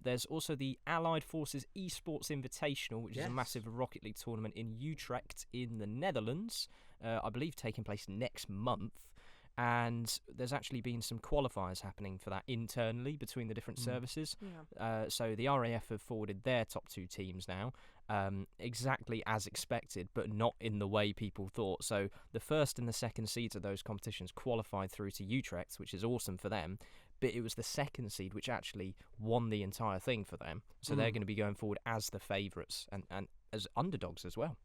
There's also the Allied Forces Esports Invitational, which is a Yes. massive Rocket League tournament in Utrecht in the Netherlands. I believe taking place next month. And there's actually been some qualifiers happening for that internally between the different services. Yeah. So the RAF have forwarded their top two teams now, exactly as expected, but not in the way people thought. So the first and the second seeds of those competitions qualified through to Utrecht, which is awesome for them. But it was the second seed which actually won the entire thing for them. So they're going to be going forward as the favourites and as underdogs as well.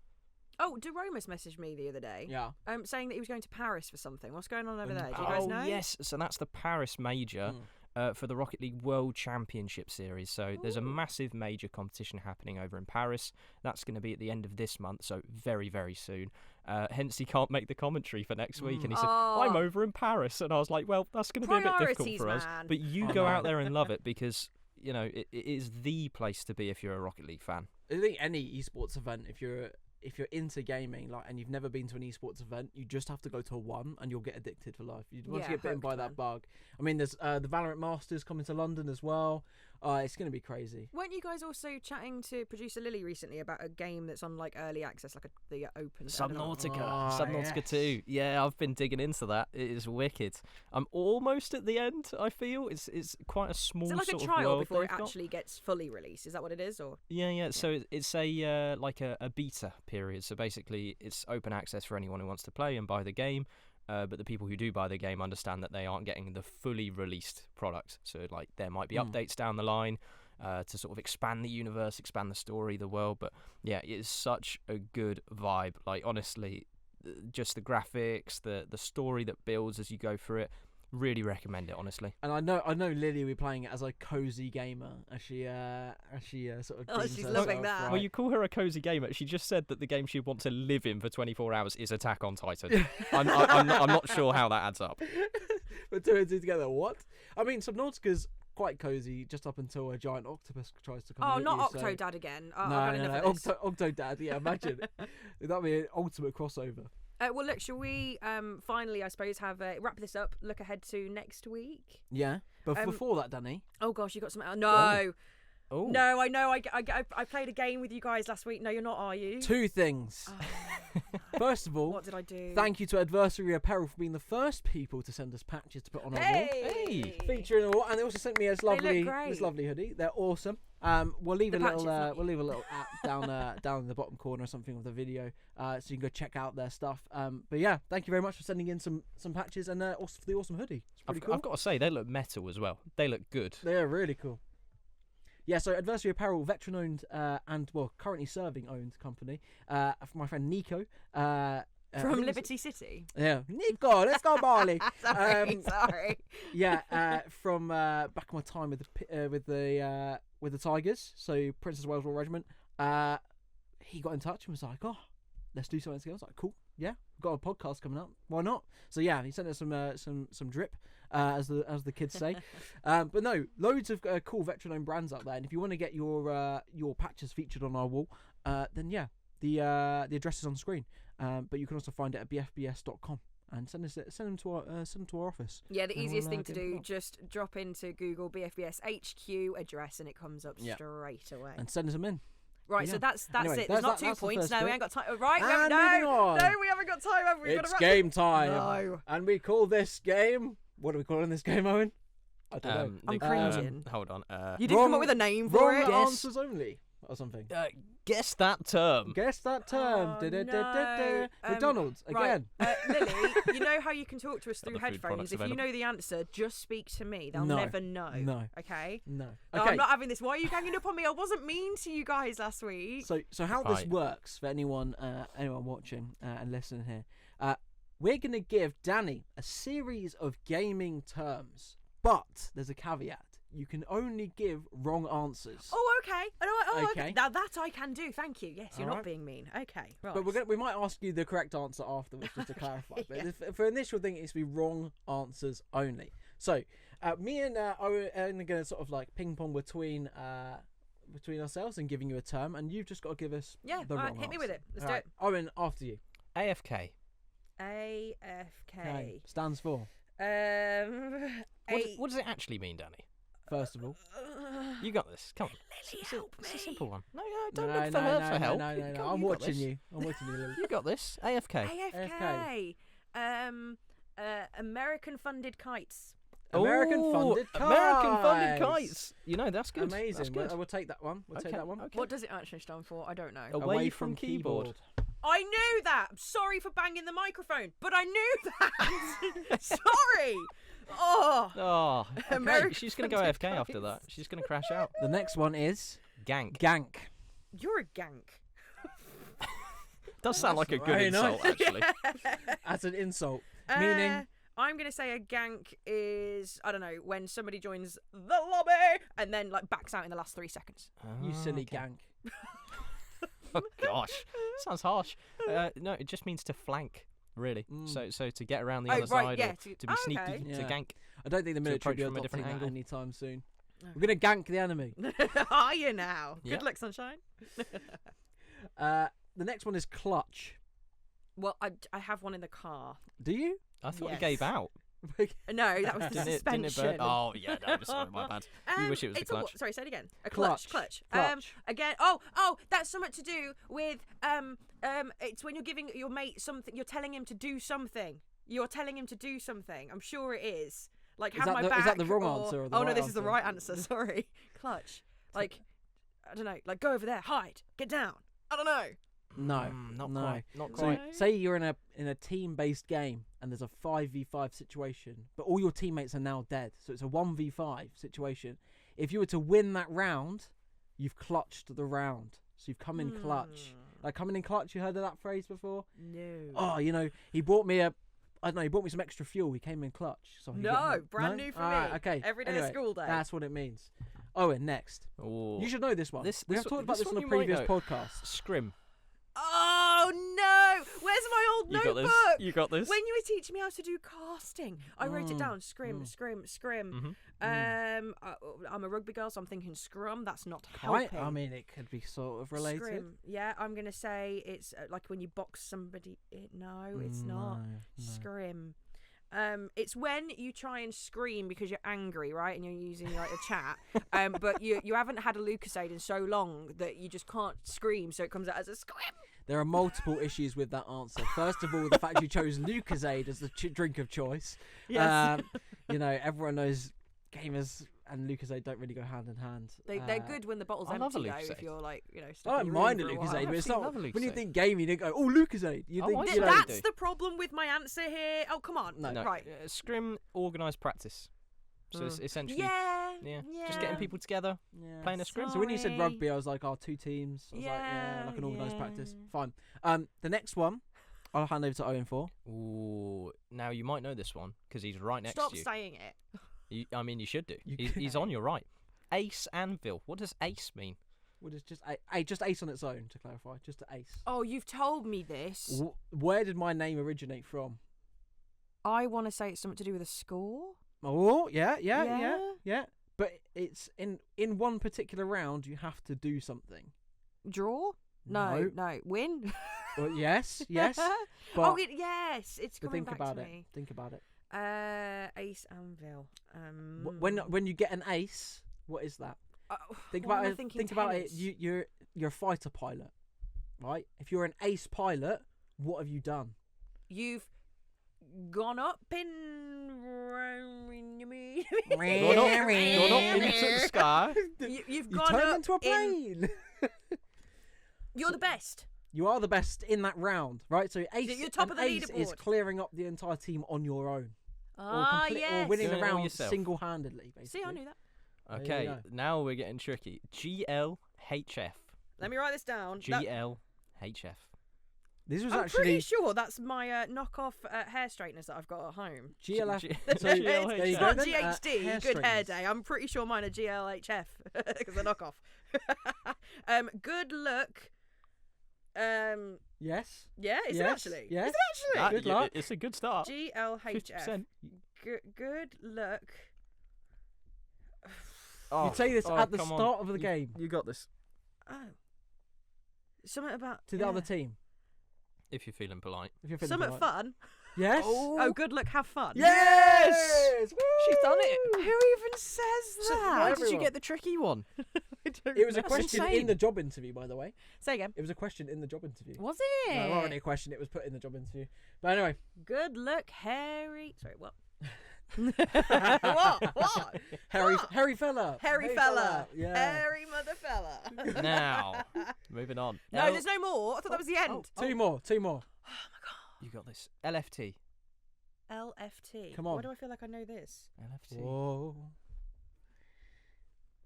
Oh, DeRomus messaged me the other day. Yeah. Saying that he was going to Paris for something. What's going on over there? Do you guys know? Yes, so that's the Paris major for the Rocket League World Championship Series. So there's a massive major competition happening over in Paris. That's going to be at the end of this month, so very, very soon. Hence, he can't make the commentary for next week. And he said, I'm over in Paris. And I was like, well, that's going to be a bit difficult Priorities, for us. man. But you go out there and love it because, you know, it is the place to be if you're a Rocket League fan. I think any esports event, if you're into gaming, like, and you've never been to an esports event, you just have to go to one, and you'll get addicted for life. Once Yeah, you get bitten by hooked, that man. bug. I mean, there's the Valorant Masters coming to London as well. It's going to be crazy. Weren't you guys also chatting to producer Lily recently about a game that's on like early access, like the open? I don't know. Subnautica yes. 2. Yeah, I've been digging into that. It is wicked. I'm almost at the end. I feel it's quite a small Is it like sort a of trial world before it they've got. actually gets fully released? Is that what it is, or? Yeah. So it's a like a beta period. So basically, it's open access for anyone who wants to play and buy the game. but the people who do buy the game understand that they aren't getting the fully released product. So like there might be updates down the line to sort of expand the universe, expand the story, the world. But yeah, it is such a good vibe. Like honestly, just the graphics, the story that builds as you go through it. Really recommend it, honestly. And I know Lily will be playing it as a cozy gamer, as she sort of. Oh, deems she's herself, loving that. right? Well, you call her a cozy gamer. She just said that the game she'd want to live in for 24 hours is Attack on Titan. I'm not sure how that adds up. But two and two together, what? I mean, Subnautica's quite cozy just up until a giant octopus tries to come. Oh, and hit not you, Octodad again. No, I've had enough of this. Octodad. Yeah, imagine. That'd be an ultimate crossover. Well, look, shall we finally, I suppose, wrap this up, look ahead to next week? Yeah, but before that, Danny. Oh, gosh, you got something? No. Oh. No, I know. I played a game with you guys last week. No, you're not, are you? Two things. First of all, What did I do? thank you to Adversary Apparel for being the first people to send us patches to put on our wall. Hey! Featuring all, and they also sent me this look lovely great. hoodie. They're awesome. We'll leave The patches, not we'll leave a little app down in the bottom corner or something of the video, so you can go check out their stuff. But yeah, thank you very much for sending in some patches and also for the awesome hoodie. It's pretty cool. I've got to say, they look metal as well. They look good. They're really cool. Yeah, so Adversary Apparel, veteran-owned and, currently serving-owned company. For my friend Nico. From Liberty City. Yeah, Nico, let's go, Barley. Sorry. Yeah, from back in my time with the Tigers, so Princess Wales Royal Regiment. He got in touch and was like, "Oh, let's do something together." I was like, "Cool, yeah, we've got a podcast coming up. Why not?" So yeah, he sent us some drip, as the kids say. But no, loads of cool veteran-owned brands out there. And if you want to get your patches featured on our wall, then yeah, the address is on screen. But you can also find it at bfbs.com. And send them to our office. Yeah, the easiest thing to get it do, up. just drop into Google BFBS HQ address and it comes up straight away. And send us them in. Right, Yeah. so that's Anyway, it. There's not 2 that's the points. first No, we bit. ain't got time. Right, And moving on. no, we haven't got time. Have we? We've It's got to wrap game time. No. And we call this game. What are we calling this game, Owen? I don't know. I'm cringing. Hold on. You didn't come up with a name for Wrong it. answers only, or something. Guess that term. Guess that term. Oh, no. McDonald's again. Right. Lily, you know how you can talk to us through the food headphones? products If you available. know the answer, just speak to me. They'll No. never know. No. Okay? No. No, Okay. I'm not having this. Why are you ganging up on me? I wasn't mean to you guys last week. So how this Right. works for anyone watching and listening here, we're gonna give Danny a series of gaming terms, but there's a caveat. You can only give wrong answers. Oh, okay. Okay. Okay. Now that I can do. Thank you. Yes, you're All not right. being mean. Okay. Right. But we might ask you the correct answer afterwards just to clarify. But for initial thing, it's to be wrong answers only. So me and Owen are going to sort of like ping pong between ourselves and giving you a term, and you've just got to give us Yeah, the all right, wrong hit me answer. with it. Let's All do right. Owen, after you. AFK. AFK. Stands for, What does it actually mean, Danny? first of all. You got this. Come on. Lily, help It's a me. simple one. No, don't No, look for her for help. No. Come on, I'm you got watching this. you. I'm watching you, Lily. You got this. AFK. AFK. American funded kites. American funded kites. American funded kites. You know, that's good. Amazing. That's good. We'll take that one. We'll take Okay, that one. okay. What does it actually stand for? I don't know. Away from keyboard. I knew that. I'm sorry for banging the microphone, but I knew that. Sorry. Oh. Oh, okay. American She's going to go funded AFK after kites. that. She's going to crash out. The next one is Gank. gank. You're a gank. Does sound like a good very nice. insult, actually. As an insult. Meaning, I'm going to say a gank is, I don't know, when somebody joins the lobby and then like backs out in the last 3 seconds. you silly Okay. gank. Oh, gosh. Sounds harsh. No, it just means to flank, really. So to get around the Oh, other right, side yeah, or to- to be sneaky, okay. to Yeah. gank. I don't think the military approach will be from a adopting different that angle. anytime soon. We're going to gank the enemy. Are you now? Yeah. Good luck, sunshine. The next one is clutch. Well, I have one in the car. Do you? I thought you Yes. gave out. No, that was the Didn't it burn? suspension. Oh, yeah, no, sorry, my bad. You wish it was the it's a what? clutch. Sorry, say it again. A Clutch. clutch. Clutch. Again. Oh, that's something to do with it's when you're giving your mate something. You're telling him to do something. You're telling him to do something. I'm sure it is. Like Is have that my the- back. is that the wrong or, answer or the oh no, right this is the answer? right answer. Sorry, clutch. Like I don't know. Like go over there, hide, get down. I don't know. No, not no. quite. Not So quite. say you're in a team-based game and there's a 5v5 situation, but all your teammates are now dead. So it's a 1v5 situation. If you were to win that round, you've clutched the round. So you've come in clutch. Like coming in clutch, you heard of that phrase before? No. Oh, he bought me he bought me some extra fuel. He came in clutch. So Brand new for me. Okay. Every day anyway, is school day. That's what it means. Owen, next. Ooh. You should know this one. We have talked about this on a you might previous know. podcast. Scrim. Oh no! Where's my old You notebook? got this. You got this. When you were teaching me how to do casting, I wrote it down. Scrim. I'm a rugby girl, so I'm thinking scrum. That's not helping. I mean, it could be sort of related. Scrim. Yeah, I'm gonna say it's like when you box somebody. No, it's not. No. Scrim. It's when you try and scream because you're angry, right? And you're using like a chat, but you haven't had a Lucasade in so long that you just can't scream, so it comes out as a scrim. There are multiple issues with that answer. First of all, the fact you chose Lucasade as the drink of choice. Yes. Everyone knows gamers and Lucasade don't really go hand in hand. They're good when the bottle's I love a empty, though. Lucasade. If you're like, I stuck don't in your room mind a for a while. Lucasade, but it's absolutely not love a when you Lucasade. think gaming, you don't go, Lucasade. You Oh, think, I you see know, what you That's do. the problem with my answer here. Oh, come on. No. Right. Scrim, organised practice. So it's essentially Yeah. just getting people together, Yeah. playing a scrim. So when you said Sorry. rugby, I was like, 2 teams. I was like an organised practice. Fine. The next one, I'll hand over to Owen for. Ooh, now you might know this one because he's right next Stop to you. saying it. You should do. You He's could. on your right. AceAnvil. What does ace mean? Well, it's just just ace on its own, to clarify. Just an ace. Oh, you've told me this. Where did my name originate from? I want to say it's something to do with a score. Oh, yeah. But it's in one particular round, you have to do something. Draw? No. Win? Well, yes. But Yes. It's coming think back about to it. me. Think about it. AceAnvil. When you get an ace, what is that? Think what about am I it. thinking Think about it. tennis? You're a fighter pilot, right? If you're an ace pilot, what have you done? You've gone up in. You're not into the sky. You've You gone turn up into a plane. You're the best. You are the best in that round, right? So ace, you're top an of the ace is leaderboard. clearing up the entire team on your own, Ah, or yes. winning Doing the it all round yourself. single-handedly. Basically. See, I knew that. There you Okay, go. now we're getting tricky. GLHF. Let me write this down. GLHF. This was I'm actually pretty sure that's my knockoff hair straighteners that I've got at home. GLF. G- So GLHF. there you It's go not then, GHD, hair Good Hair straighteners. Day. I'm pretty sure mine are GLHF because they're knockoff. Good look. Yes. Yeah, is it Yes, actually? yes. Is it actually? Good luck. It's a good start. GLHF. 50%. Good look. Oh, You'd say this at the come on. start of the game You got this. Oh. Something about. to the other team. If you're feeling polite. If you're feeling Something polite. fun. Yes. Oh, good look, have fun. Yes. She's done it. Who even says So that? why did you everyone. get the tricky one? It was a That's question in insane. the job interview, by the way. Say again. It was a question in the job interview. Was No, it? not really a question. It was put in the job interview. But anyway, Good look, Harry. Sorry, what? What? Harry fella. Hairy fella. Yeah. Hairy mother fella. Now, moving on. No, there's no more. I thought that was the end. Two more. You got this. LFT. LFT. Come on. Why do I feel like I know this? LFT. Whoa.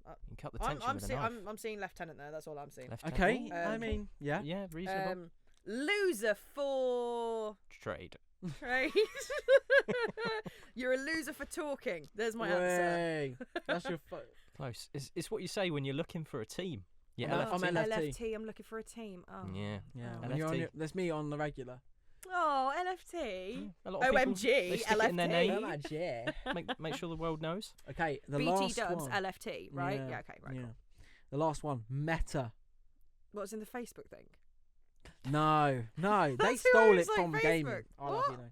You can cut the tension with a knife. I'm seeing lieutenant there. That's all I'm seeing. Left Okay. hand. I mean, yeah. Yeah, reasonable. Loser for Trade. trade. You're a loser for talking. There's my answer. Way. That's your. Close. It's what you say when you're looking for a team. Yeah, I'm LFT. LFT. I'm looking for a team. Oh. Yeah. Yeah. Oh. When you're on LFT. your, there's me on the regular. Oh, LFT. A lot of people, OMG, they stick it in their LFT. name. Yeah. Make sure the world knows. Okay. The BT last Dubs one. LFT, right? Yeah, okay, right. Yeah. Cool. The last one. Meta. What's in the Facebook thing? No. They That's who stole owns, it like, from gaming. Facebook. I'll have you know.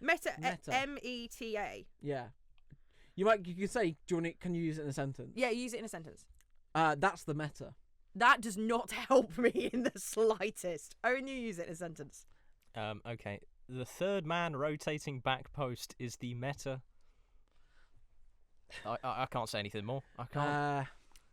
Meta. Meta. META. Yeah. You could say, can you use it in a sentence? Yeah, use it in a sentence. That's the meta. That does not help me in the slightest. Only use it in a sentence. Okay. The third man rotating back post is the meta. I can't say anything more. I can't.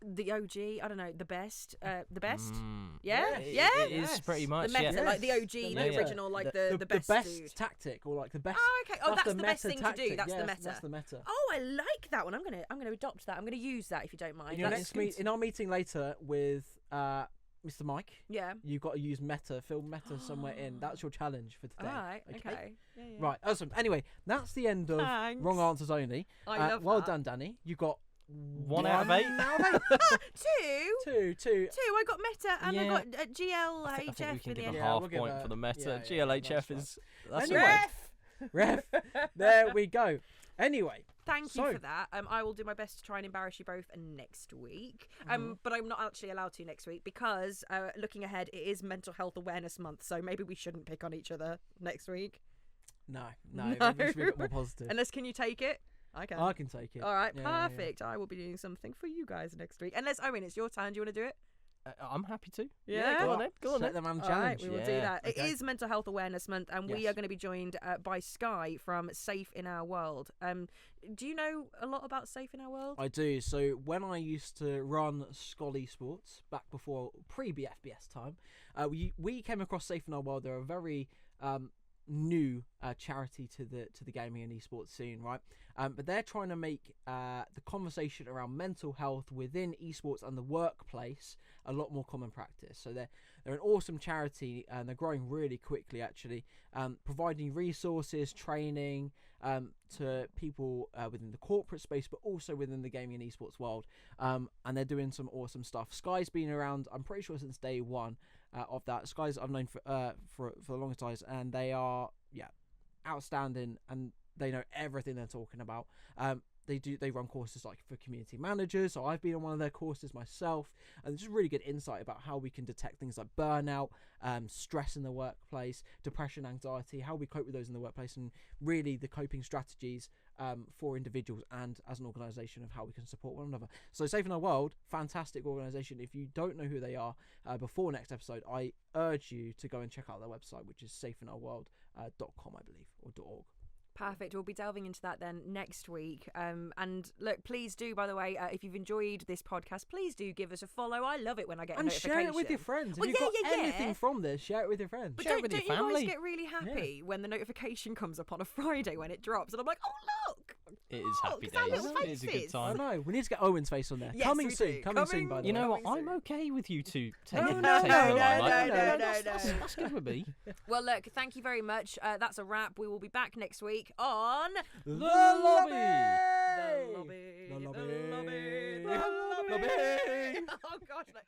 The OG, I don't know, the best. The best? Mm. Yeah? Yes. Yeah? It is pretty much. The meta, yeah. like the OG, the meta. original, like the best, best dude. tactic, or like the best. Oh, okay. Oh, that's the best meta thing to do. tactic. That's the Yes, meta. That's the meta. Oh, I like that one. I'm gonna adopt that. I'm gonna use that if you don't mind. In, your That's next in our meeting later with Mr. Mike, yeah. you've got to use meta, film meta somewhere in. That's your challenge for today. All right. Okay. Yeah, yeah. Right, awesome. Anyway, that's the end of Thanks. wrong answers only. I love well that. done, Danny. You got 1 out of 8. Two. Two. I got meta and I Yeah. got I think we GLHF can in give the a end. Yeah, half we'll give point a- for the meta. yeah, GLHF that's is that's Anyway. all right. Ref. There we go. Anyway, Thank So- you for that. I will do my best to try and embarrass you both next week. But I'm not actually allowed to next week because looking ahead, it is Mental Health Awareness Month, so maybe we shouldn't pick on each other next week. no. No. Maybe we should be a bit more positive. Unless, can you take it? I can. I can take it. All right, Yeah, yeah, yeah. perfect. I will be doing something for you guys next week. Unless, Owen, it's your turn. Do you want to do it? I'm happy to. Yeah? Go on then. Go on Set then. the man All right, challenge. we will do Yeah, that. It okay. is Mental Health Awareness Month, and we Yes. are going to be joined by Sky from Safe in Our World. Do you know a lot about Safe in Our World? I do. So when I used to run Scully Sports back before pre-BFBS time, we came across Safe in Our World. They're a very new charity to the gaming and esports scene, right? But they're trying to make the conversation around mental health within esports and the workplace a lot more common practice. So they're an awesome charity and they're growing really quickly, actually, providing resources, training to people within the corporate space, but also within the gaming and esports world. And they're doing some awesome stuff. Sky's been around, I'm pretty sure, since day one of that. Sky's I've known for the longest time, and they are outstanding, and they know everything they're talking about. They run courses like for community managers, so I've been on one of their courses myself, and it's just really good insight about how we can detect things like burnout, stress in the workplace, depression, anxiety, how we cope with those in the workplace, and really the coping strategies for individuals and as an organisation of how we can support one another. So Safe in Our World, fantastic organisation. If you don't know who they are, before next episode, I urge you to go and check out their website, which is safeinourworld.com, I believe, or .org. Perfect. We'll be delving into that then next week. And look, please do, by the way, if you've enjoyed this podcast, please do give us a follow. I love it when I get a And notification. share it with your friends. Well, if you've yeah, got yeah, anything yeah. from this, share it with your friends. But Share it don't, with your don't you family. guys get really happy when the notification comes up on a Friday when it drops? And I'm like, oh, look. It is happy Look, our days. little It is a good faces. I time. know. We need to get Owen's face on there. Yes, coming we soon. do. Coming soon, by the You way. know what? Coming I'm soon. okay with you two No, taking no, taking no, the no, limelight. no, That's good with me. Well, look, thank you very much. That's a wrap. We will be back next week on The lobby. The Lobby. The lobby. The Lobby. The lobby. Oh, gosh. Look.